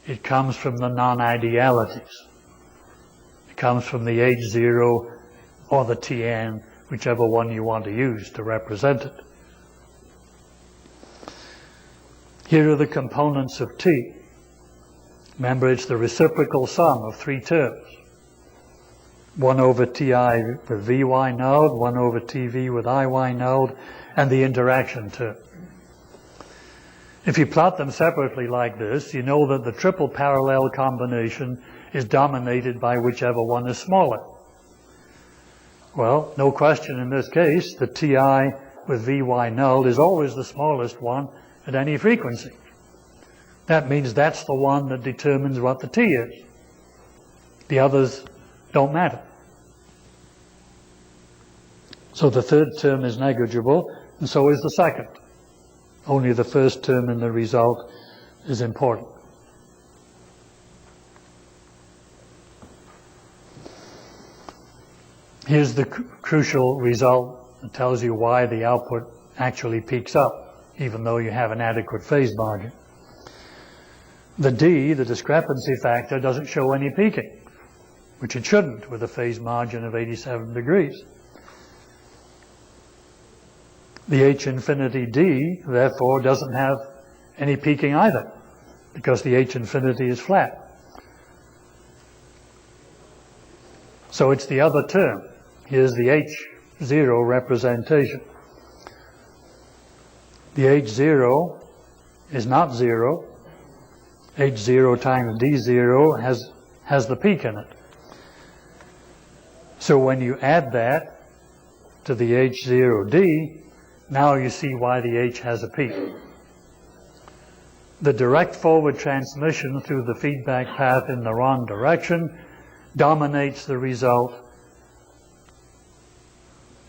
It comes from the non-idealities. It comes from the H0 or the Tn, whichever one you want to use to represent it. Here are the components of T. Remember, it's the reciprocal sum of 3 terms. 1 over Ti with Vy node, 1 over Tv with Iy node, and the interaction term. If you plot them separately like this, you know that the triple parallel combination is dominated by whichever one is smaller. Well, no question in this case, the Ti with Vy null is always the smallest one at any frequency. That means that's the one that determines what the T is. The others don't matter. So the third term is negligible, and so is the second. Only the first term in the result is important. Here's the crucial result that tells you why the output actually peaks up, even though you have an adequate phase margin. The D, the discrepancy factor, doesn't show any peaking, which it shouldn't with a phase margin of 87 degrees. The H infinity D, therefore, doesn't have any peaking either, because the H infinity is flat. So it's the other term. Here's the H0 representation. The H0 is not 0. H0 times D0 has the peak in it. So when you add that to the H0D, now you see why the H has a peak. The direct forward transmission through the feedback path in the wrong direction dominates the result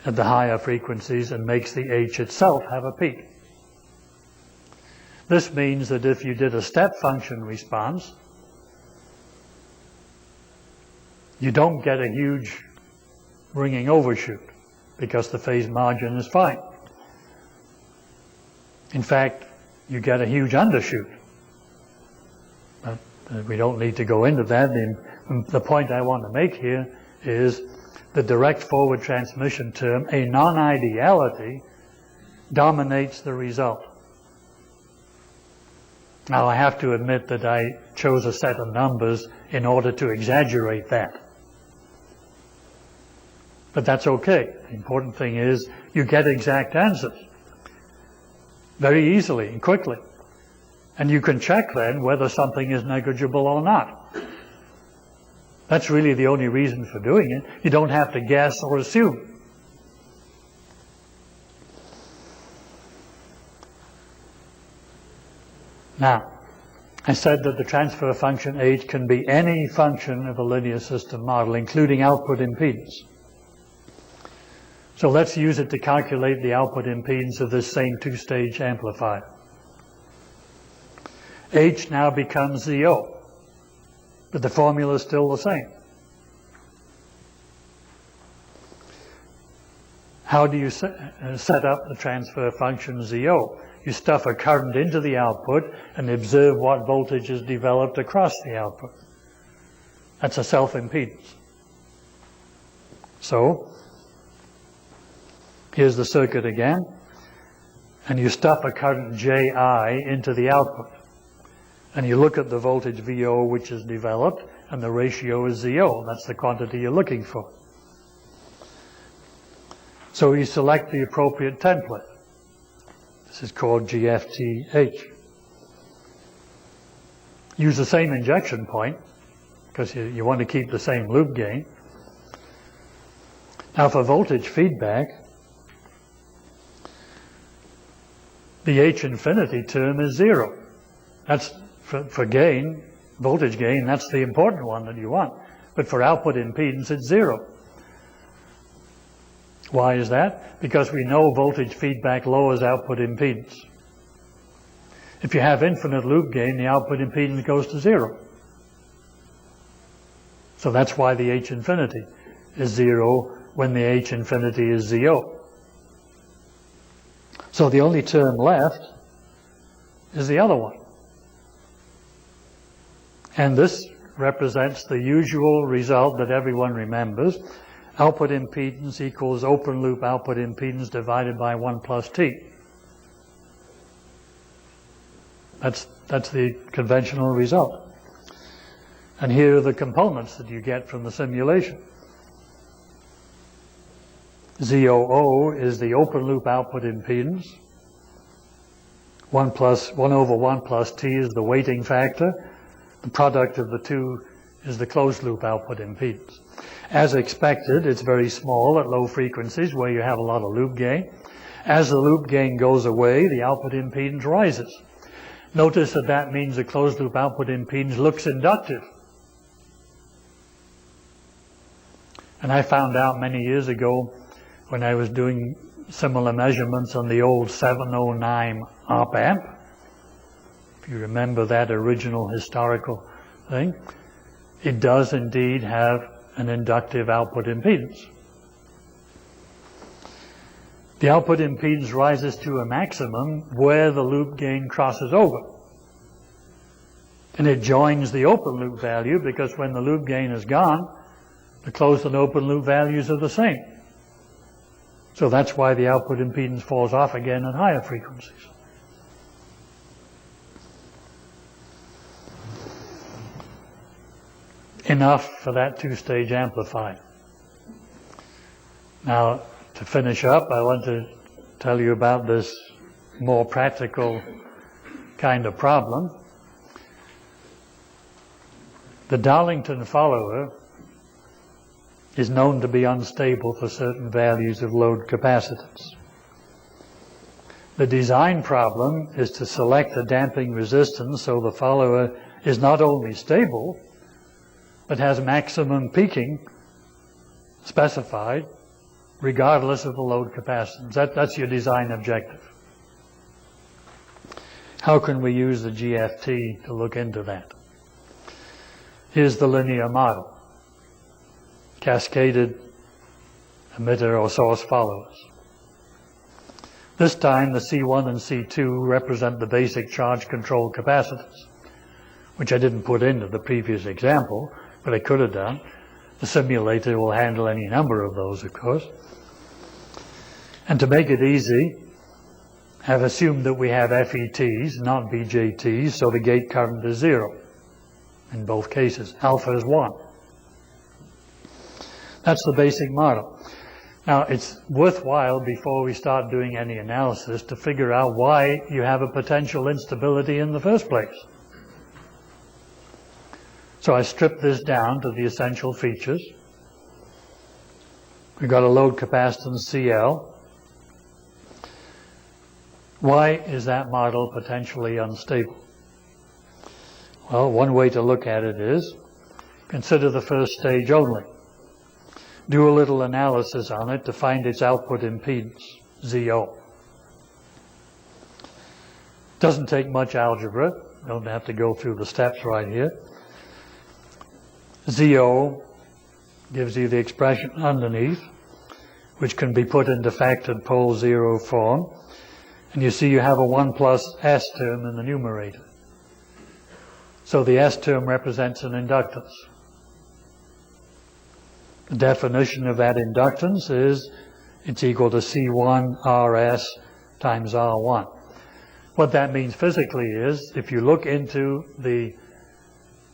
at the higher frequencies and makes the H itself have a peak. This means that if you did a step function response, you don't get a huge ringing overshoot because the phase margin is fine. In fact, you get a huge undershoot. But we don't need to go into that. The point I want to make here is the direct forward transmission term, a non-ideality, dominates the result. Now, I have to admit that I chose a set of numbers in order to exaggerate that. But that's okay. The important thing is you get exact answers very easily and quickly. And you can check then whether something is negligible or not. That's really the only reason for doing it. You don't have to guess or assume. Now, I said that the transfer function H can be any function of a linear system model, including output impedance. So let's use it to calculate the output impedance of this same two-stage amplifier. H now becomes ZO, but the formula is still the same. How do you set up the transfer function ZO? You stuff a current into the output and observe what voltage is developed across the output. That's a self-impedance. So, here's the circuit again, and you stuff a current JI into the output. And you look at the voltage VO which is developed, and the ratio is ZO. That's the quantity you're looking for. So you select the appropriate template. This is called GFTH. Use the same injection point, because you want to keep the same loop gain. Now for voltage feedback, the H infinity term is 0. That's for gain, voltage gain, that's the important one that you want. But for output impedance, it's 0. Why is that? Because we know voltage feedback lowers output impedance. If you have infinite loop gain, the output impedance goes to 0. So that's why the H infinity is 0 when the H infinity is ZO. So the only term left is the other one. And this represents the usual result that everyone remembers. Output impedance equals open loop output impedance divided by 1 plus T. That's the conventional result. And here are the components that you get from the simulation. ZOO is the open loop output impedance. 1 over 1 plus T is the weighting factor. The product of the two is the closed loop output impedance. As expected, it's very small at low frequencies where you have a lot of loop gain. As the loop gain goes away, the output impedance rises. Notice that that means the closed loop output impedance looks inductive. And I found out many years ago when I was doing similar measurements on the old 709 op amp, if you remember that original historical thing, it does indeed have an inductive output impedance. The output impedance rises to a maximum where the loop gain crosses over. And it joins the open loop value because when the loop gain is gone, the closed and open loop values are the same. So that's why the output impedance falls off again at higher frequencies. Enough for that two-stage amplifier. Now, to finish up, I want to tell you about this more practical kind of problem. The Darlington follower is known to be unstable for certain values of load capacitance. The design problem is to select a damping resistance so the follower is not only stable, but has maximum peaking specified regardless of the load capacitance. That's your design objective. How can we use the GFT to look into that? Here's the linear model. Cascaded emitter or source followers. This time the C1 and C2 represent the basic charge control capacitors, which I didn't put into the previous example, but I could have done. The simulator will handle any number of those, of course. And to make it easy, I've assumed that we have FETs, not BJTs, so the gate current is 0 in both cases. Alpha is 1. That's the basic model. Now, it's worthwhile before we start doing any analysis to figure out why you have a potential instability in the first place. So I stripped this down to the essential features. We've got a load capacitance CL. Why is that model potentially unstable? Well, one way to look at it is consider the first stage only. Do a little analysis on it to find its output impedance, ZO. Doesn't take much algebra. Don't have to go through the steps right here. ZO gives you the expression underneath, which can be put into factored pole zero form. And you see you have a 1 plus S term in the numerator. So the S term represents an inductance. The definition of that inductance is it's equal to C1 RS times R1. What that means physically is if you look into the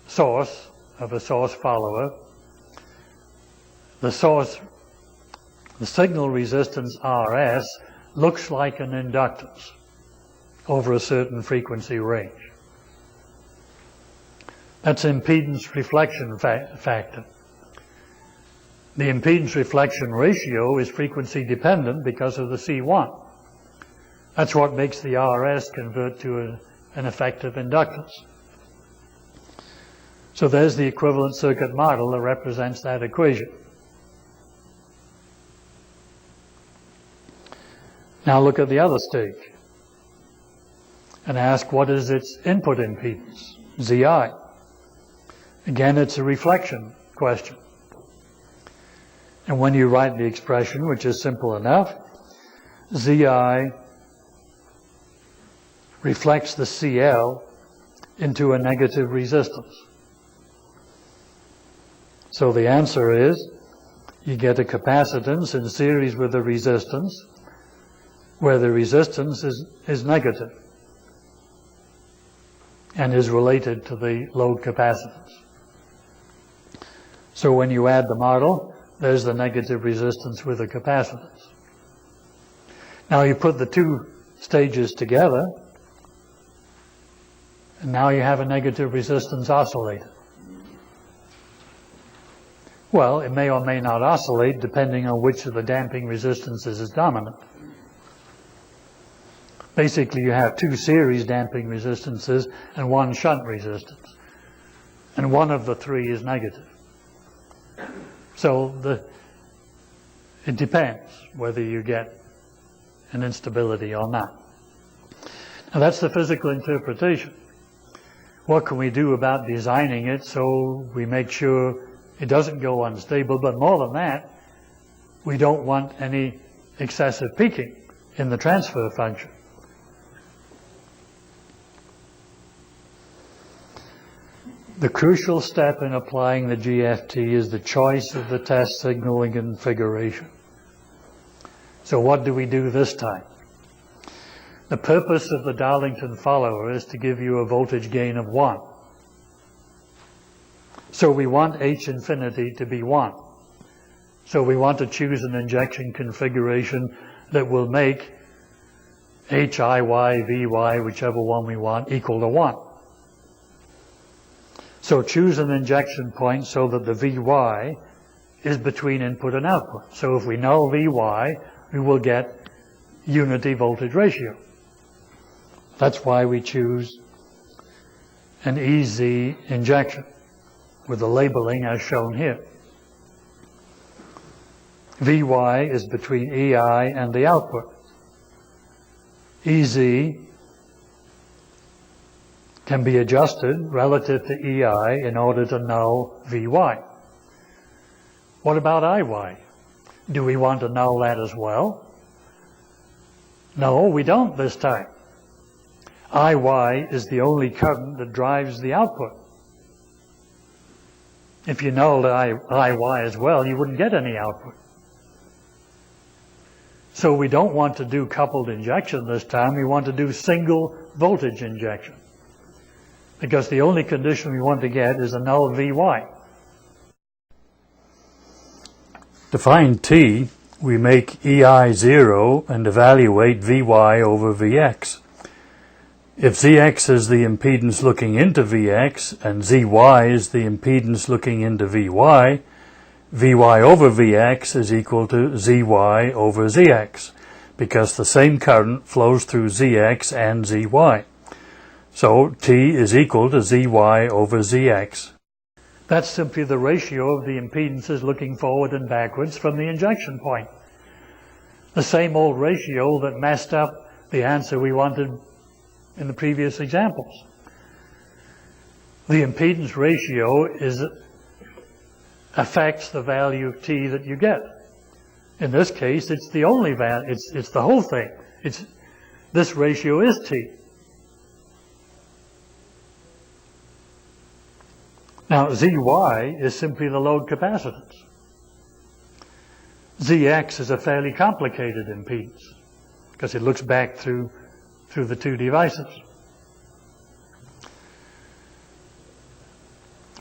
source of a source follower, the signal resistance RS looks like an inductance over a certain frequency range. That's impedance reflection factor. The impedance reflection ratio is frequency dependent because of the C1. That's what makes the RS convert to an effective inductance. So there's the equivalent circuit model that represents that equation. Now look at the other stage and ask what is its input impedance, ZI. Again, it's a reflection question. And when you write the expression, which is simple enough, ZI reflects the CL into a negative resistance. So the answer is you get a capacitance in series with a resistance where the resistance is negative and is related to the load capacitance. So when you add the model, there's the negative resistance with the capacitance. Now you put the two stages together, and now you have a negative resistance oscillator. Well, it may or may not oscillate depending on which of the damping resistances is dominant. Basically, you have two series damping resistances and one shunt resistance. And one of the three is negative. So it depends whether you get an instability or not. Now that's the physical interpretation. What can we do about designing it so we make sure it doesn't go unstable? But more than that, we don't want any excessive peaking in the transfer function. The crucial step in applying the GFT is the choice of the test signaling configuration. So what do we do this time? The purpose of the Darlington follower is to give you a voltage gain of 1. So we want H infinity to be 1. So we want to choose an injection configuration that will make HIY, VY, whichever one we want, equal to 1. So choose an injection point so that the Vy is between input and output. So if we null Vy, we will get unity voltage ratio. That's why we choose an EZ injection with the labeling as shown here. Vy is between EI and the output. EZ can be adjusted relative to EI in order to null Vy. What about IY? Do we want to null that as well? No, we don't this time. IY is the only current that drives the output. If you nulled IY as well, you wouldn't get any output. So we don't want to do coupled injection this time. We want to do single voltage injection, because the only condition we want to get is a null Vy. To find T, we make EI 0 and evaluate Vy over Vx. If Zx is the impedance looking into Vx and Zy is the impedance looking into Vy, Vy over Vx is equal to Zy over Zx, because the same current flows through Zx and Zy. So T is equal to Zy over Zx. That's simply the ratio of the impedances looking forward and backwards from the injection point. The same old ratio that messed up the answer we wanted in the previous examples. The impedance ratio affects the value of T that you get. In this case, it's the only value, it's the whole thing. This ratio is T. Now, Zy is simply the load capacitance. Zx is a fairly complicated impedance because it looks back through the two devices.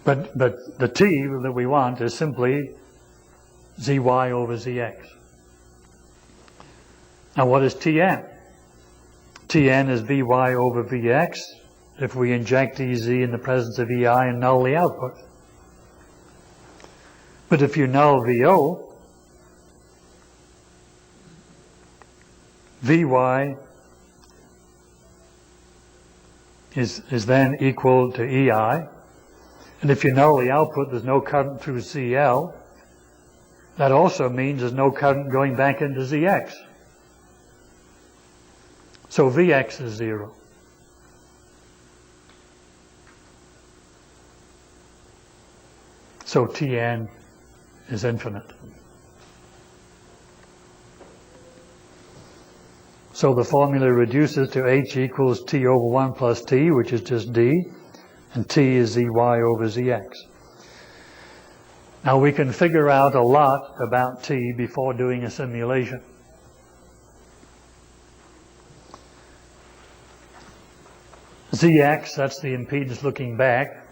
But the T that we want is simply Zy over Zx. Now what is Tn? Tn is Vy over Vx if we inject Ez in the presence of Ei and null the output. But if you null Vo, Vy is then equal to Ei. And if you null the output, there's no current through Cl. That also means there's no current going back into Zx. So Vx is 0. So Tn is infinite. So the formula reduces to H equals T over 1 plus T, which is just D, and T is Zy over Zx. Now we can figure out a lot about T before doing a simulation. Zx, that's the impedance looking back,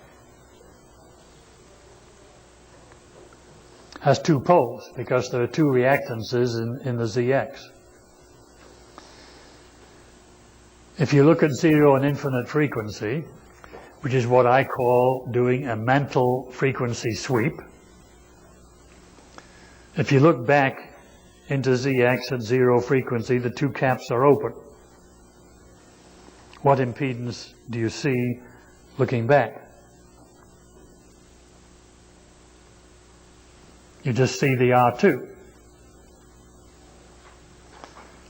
has two poles because there are two reactances in the Zx. If you look at zero and infinite frequency, which is what I call doing a mental frequency sweep, if you look back into Zx at zero frequency, the two caps are open. What impedance do you see looking back? You just see the R2.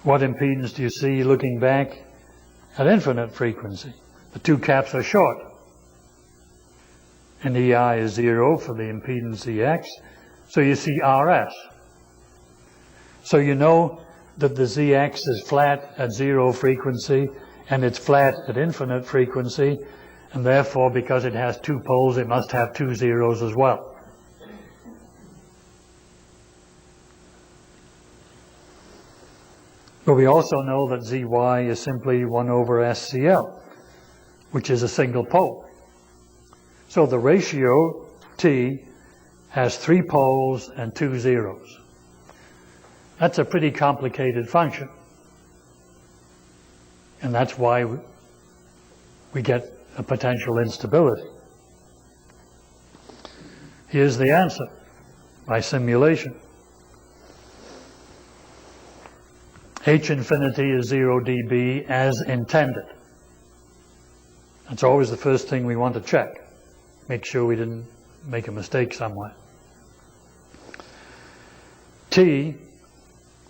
What impedance do you see looking back at infinite frequency? The two caps are short. And Ei is 0 for the impedance Zx. So you see Rs. So you know that the Zx is flat at zero frequency and it's flat at infinite frequency, and therefore because it has two poles it must have two zeros as well. But we also know that Zy is simply 1 over SCL, which is a single pole. So the ratio T has 3 poles and 2 zeros. That's a pretty complicated function. And that's why we get a potential instability. Here's the answer by simulation. H infinity is 0 dB as intended. That's always the first thing we want to check. Make sure we didn't make a mistake somewhere. T,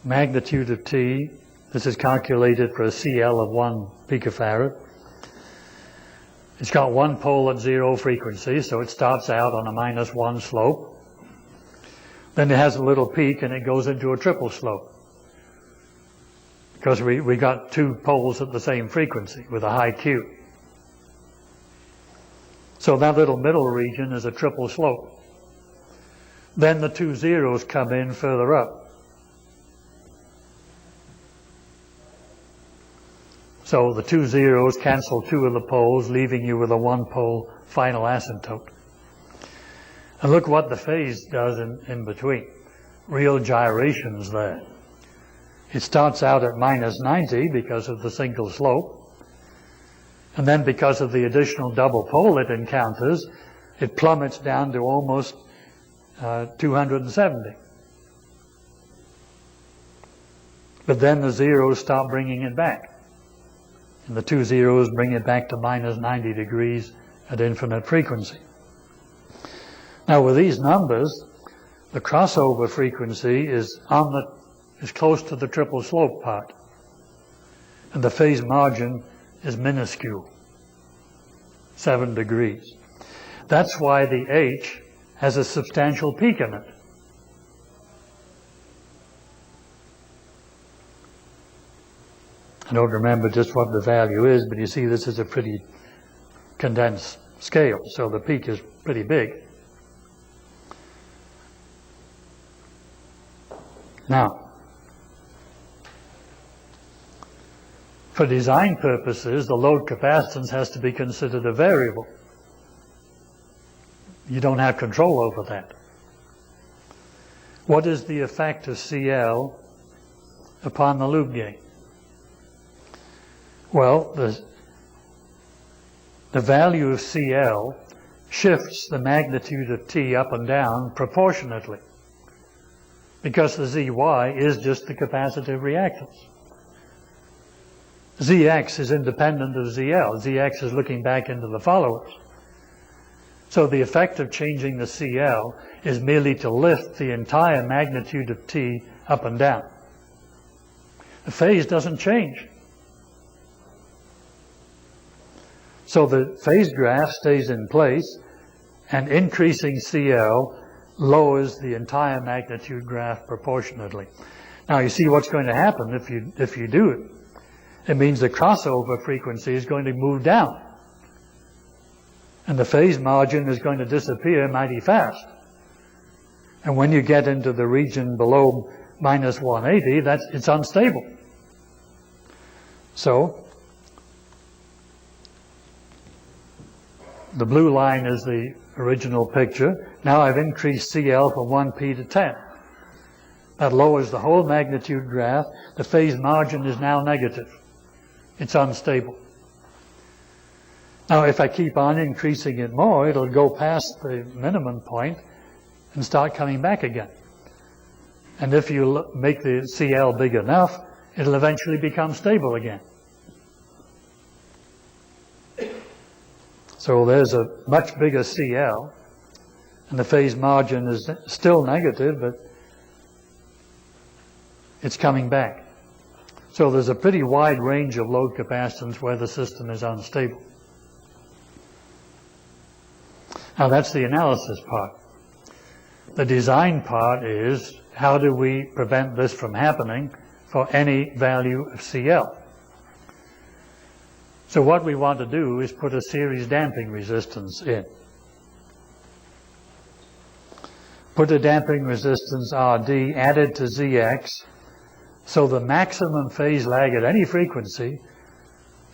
magnitude of T, this is calculated for a CL of 1 picofarad. It's got one pole at 0 frequency, so it starts out on a -1 slope. Then it has a little peak and it goes into a triple slope. Because we got two poles at the same frequency with a high Q. So that little middle region is a triple slope. Then the two zeros come in further up. So the two zeros cancel two of the poles, leaving you with a one-pole final asymptote. And look what the phase does in between. Real gyrations there. It starts out at -90 because of the single slope. And then because of the additional double pole it encounters, it plummets down to almost 270. But then the zeros start bringing it back. And the two zeros bring it back to -90 degrees at infinite frequency. Now with these numbers, the crossover frequency is close to the triple slope part. And the phase margin is minuscule, 7 degrees. That's why the H has a substantial peak in it. I don't remember just what the value is, but you see this is a pretty condensed scale, so the peak is pretty big. Now, for design purposes, the load capacitance has to be considered a variable. You don't have control over that. What is the effect of CL upon the loop gain? Well, the value of CL shifts the magnitude of T up and down proportionately, because the ZY is just the capacitive reactance. ZX is independent of ZL. ZX is looking back into the followers. So the effect of changing the CL is merely to lift the entire magnitude of T up and down. The phase doesn't change. So the phase graph stays in place, and increasing CL lowers the entire magnitude graph proportionately. Now you see what's going to happen if you do it. It means the crossover frequency is going to move down. And the phase margin is going to disappear mighty fast. And when you get into the region below -180, it's unstable. So the blue line is the original picture. Now I've increased CL from 1p to 10. That lowers the whole magnitude graph. The phase margin is now negative. It's unstable. Now if I keep on increasing it more, it'll go past the minimum point and start coming back again. And if you make the CL big enough, it'll eventually become stable again. So there's a much bigger CL, and the phase margin is still negative, but it's coming back. So there's a pretty wide range of load capacitance where the system is unstable. Now that's the analysis part. The design part is, how do we prevent this from happening for any value of CL? So what we want to do is put a series damping resistance in. Put a damping resistance RD added to ZX, so the maximum phase lag at any frequency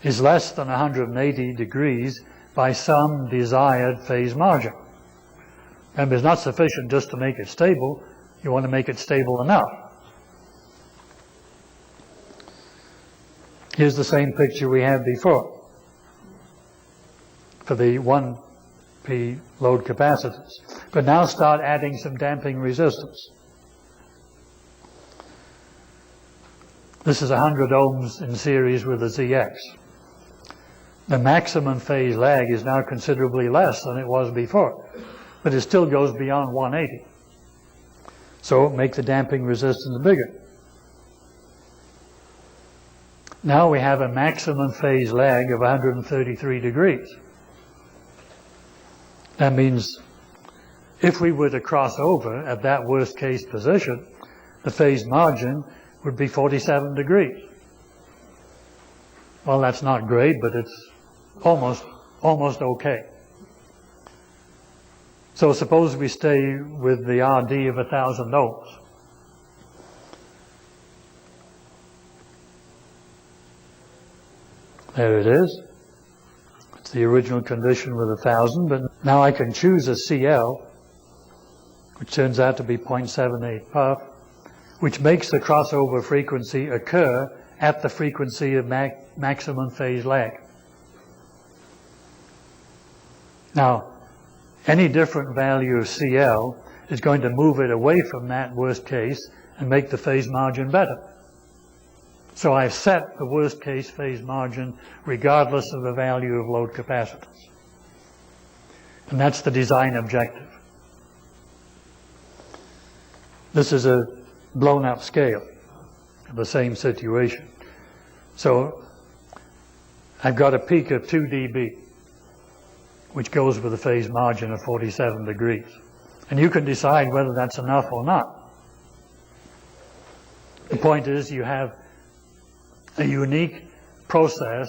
is less than 180 degrees by some desired phase margin. And it's not sufficient just to make it stable, you want to make it stable enough. Here's the same picture we had before. For the 1 HP load capacitors. But now start adding some damping resistance. This is 100 ohms in series with a ZX. The maximum phase lag is now considerably less than it was before, but it still goes beyond 180. So make the damping resistance bigger. Now we have a maximum phase lag of 133 degrees. That means if we were to cross over at that worst case position, the phase margin would be 47 degrees. Well, that's not great, but it's almost okay. So suppose we stay with the RD of 1,000 ohms. There it is. It's the original condition with 1,000, but now I can choose a CL, which turns out to be 0.78 puff, which makes the crossover frequency occur at the frequency of maximum phase lag. Now, any different value of CL is going to move it away from that worst case and make the phase margin better. So I've set the worst case phase margin regardless of the value of load capacitance. And that's the design objective. This is a blown up scale of the same situation. So I've got a peak of 2 dB, which goes with a phase margin of 47 degrees. And you can decide whether that's enough or not. The point is you have a unique process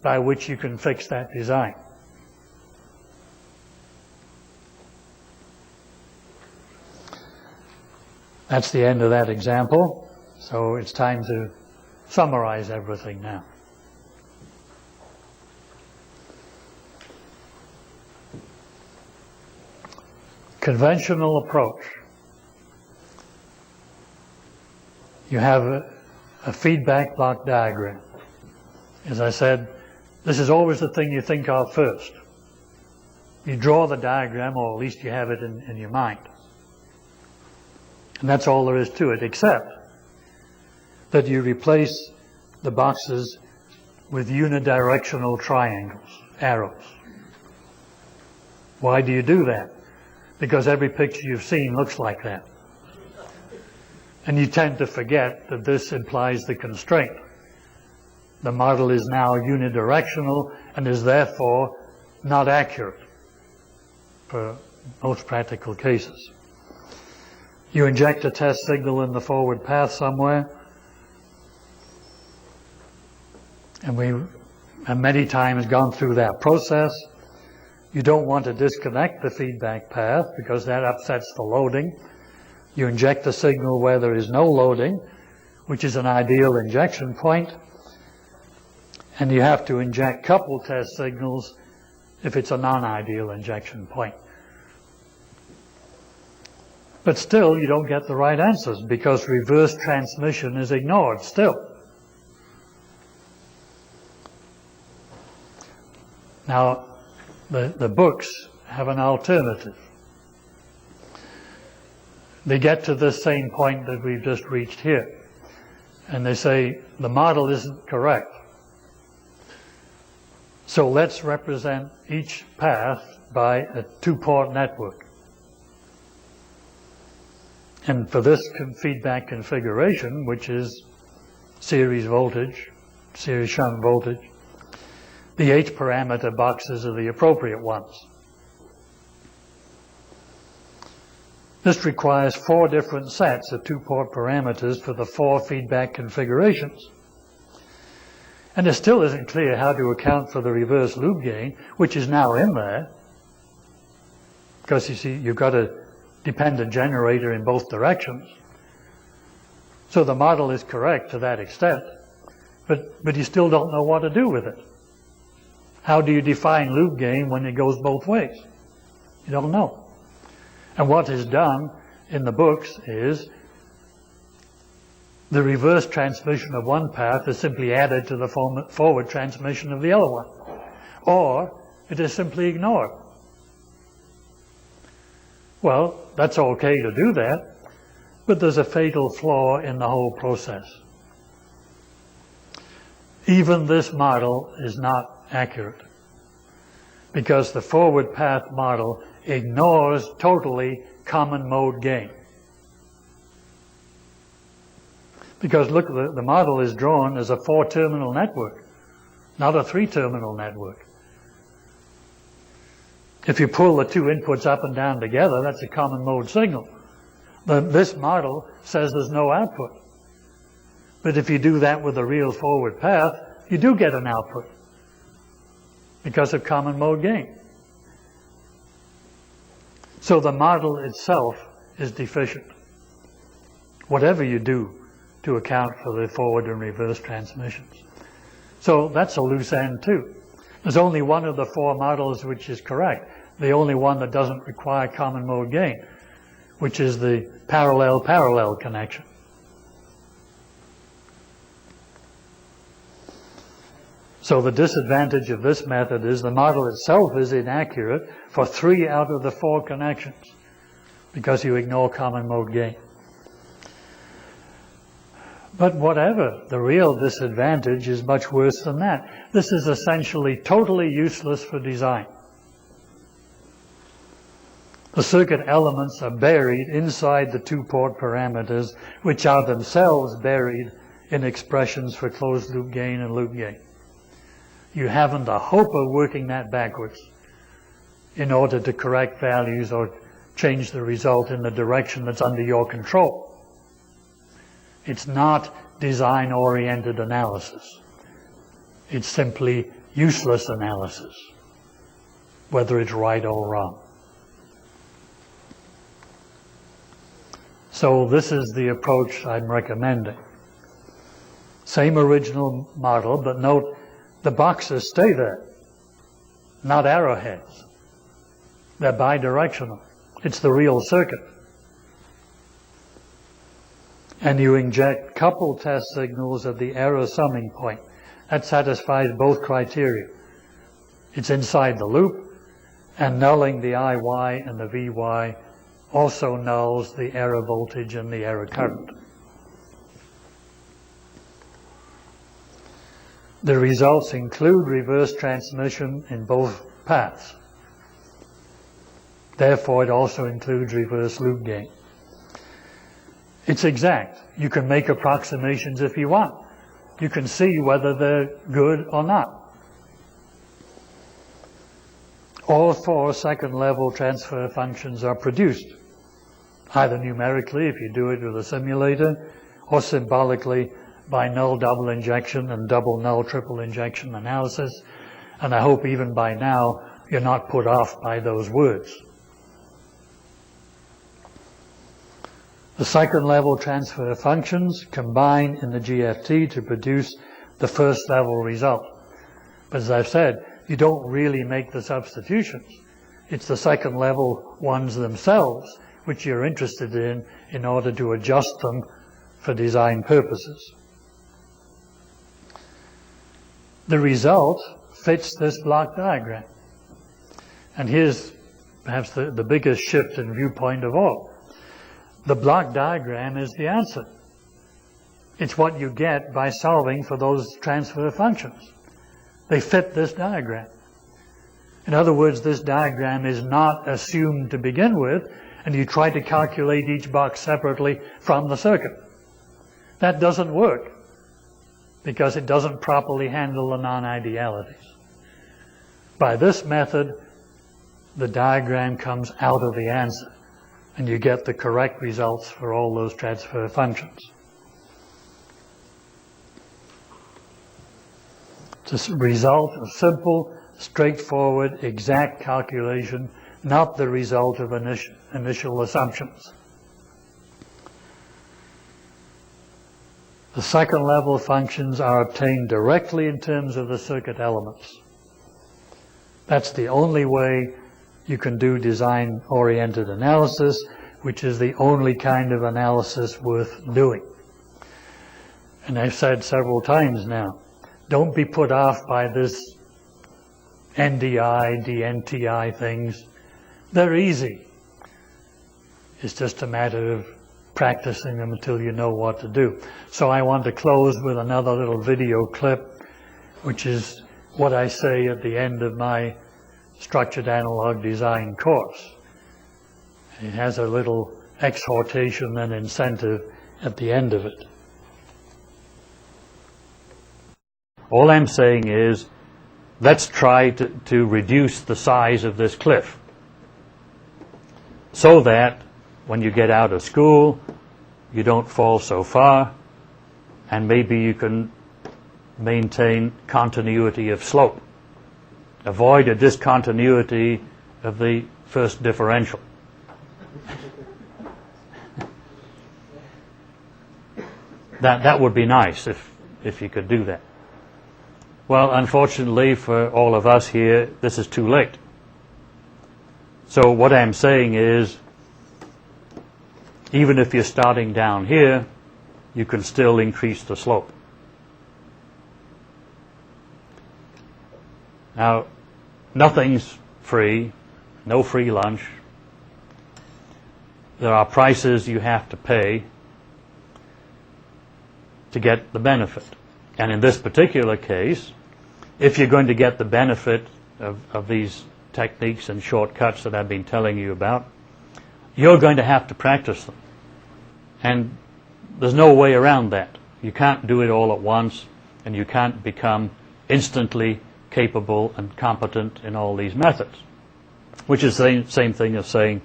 by which you can fix that design. That's the end of that example. So it's time to summarize everything now. Conventional approach. You have a feedback block diagram. As I said, this is always the thing you think of first. You draw the diagram, or at least you have it in your mind. And that's all there is to it, except that you replace the boxes with unidirectional triangles, arrows. Why do you do that? Because every picture you've seen looks like that. And you tend to forget that this implies the constraint. The model is now unidirectional and is therefore not accurate for most practical cases. You inject a test signal in the forward path somewhere, and we have many times gone through that process. You don't want to disconnect the feedback path because that upsets the loading. You inject the signal where there is no loading, which is an ideal injection point, and you have to inject coupled test signals if it's a non-ideal injection point. But still, you don't get the right answers because reverse transmission is ignored still. Now, the books have an alternative. They get to this same point that we've just reached here. And they say, the model isn't correct. So let's represent each path by a two-port network. And for this feedback configuration, which is series voltage, series shunt voltage, the H parameter boxes are the appropriate ones. This requires 4 different sets of two-port parameters for the 4 feedback configurations. And it still isn't clear how to account for the reverse loop gain, which is now in there. Because you see, you've got a dependent generator in both directions. So the model is correct to that extent, but you still don't know what to do with it. How do you define loop gain when it goes both ways? You don't know. And what is done in the books is the reverse transmission of one path is simply added to the forward transmission of the other one. Or it is simply ignored. Well, that's okay to do that, but there's a fatal flaw in the whole process. Even this model is not accurate, because the forward path model ignores totally common mode gain. Because look, the model is drawn as a 4-terminal network, not a 3-terminal network. If you pull the two inputs up and down together, that's a common mode signal. But this model says there's no output. But if you do that with a real forward path, you do get an output because of common mode gain. So the model itself is deficient, whatever you do to account for the forward and reverse transmissions. So that's a loose end too. There's only one of the 4 models which is correct, the only one that doesn't require common mode gain, which is the parallel-parallel connection. So the disadvantage of this method is the model itself is inaccurate for 3 out of the 4 connections because you ignore common mode gain. But whatever, the real disadvantage is much worse than that. This is essentially totally useless for design. The circuit elements are buried inside the 2-port parameters, which are themselves buried in expressions for closed loop gain and loop gain. You haven't a hope of working that backwards in order to correct values or change the result in the direction that's under your control. It's not design-oriented analysis. It's simply useless analysis, whether it's right or wrong. So this is the approach I'm recommending. Same original model, but note the boxes stay there, not arrowheads. They're bidirectional. It's the real circuit. And you inject couple test signals at the error summing point. That satisfies both criteria. It's inside the loop, and nulling the IY and the VY also nulls the error voltage and the error current. The results include reverse transmission in both paths. Therefore, it also includes reverse loop gain. It's exact. You can make approximations if you want. You can see whether they're good or not. All 4 second-level transfer functions are produced, either numerically if you do it with a simulator, or symbolically by null double injection and double null triple injection analysis. And I hope even by now you're not put off by those words. The second-level transfer functions combine in the GFT to produce the first-level result. But as I've said, you don't really make the substitutions. It's the second-level ones themselves which you're interested in order to adjust them for design purposes. The result fits this block diagram. And here's perhaps the biggest shift in viewpoint of all. The block diagram is the answer. It's what you get by solving for those transfer functions. They fit this diagram. In other words, this diagram is not assumed to begin with, and you try to calculate each box separately from the circuit. That doesn't work, because it doesn't properly handle the non-idealities. By this method, the diagram comes out of the answer, and you get the correct results for all those transfer functions. It's a result of simple, straightforward, exact calculation, not the result of initial assumptions. The second-level functions are obtained directly in terms of the circuit elements. That's the only way you can do design-oriented analysis, which is the only kind of analysis worth doing. And I've said several times now, don't be put off by this NDI, DNTI things. They're easy. It's just a matter of practicing them until you know what to do. So I want to close with another little video clip, which is what I say at the end of my structured analog design course. It has a little exhortation and incentive at the end of it. All I'm saying is, let's try to reduce the size of this cliff so that when you get out of school, you don't fall so far, and maybe you can maintain continuity of slope. Avoid a discontinuity of the first differential. That would be nice if you could do that. Well, unfortunately for all of us here, this is too late. So what I'm saying is, even if you're starting down here, you can still increase the slope. Now, nothing's free, no free lunch. There are prices you have to pay to get the benefit. And in this particular case, if you're going to get the benefit of these techniques and shortcuts that I've been telling you about, you're going to have to practice them. And there's no way around that. You can't do it all at once, and you can't become instantly capable and competent in all these methods, which is the same thing as saying,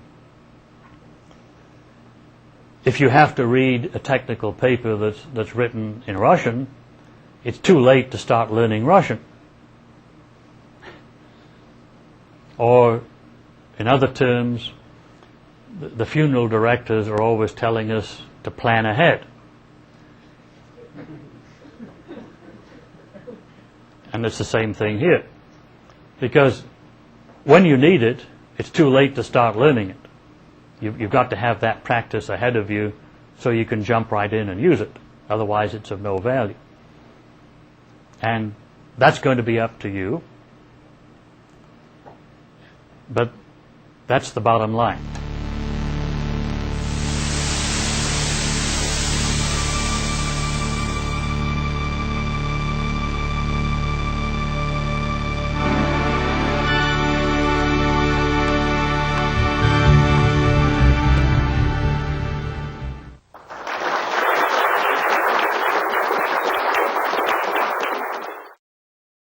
if you have to read a technical paper that's written in Russian, it's too late to start learning Russian. Or, in other terms, the funeral directors are always telling us to plan ahead. And it's the same thing here. Because when you need it, it's too late to start learning it. You've got to have that practice ahead of you so you can jump right in and use it. Otherwise, it's of no value. And that's going to be up to you. But that's the bottom line.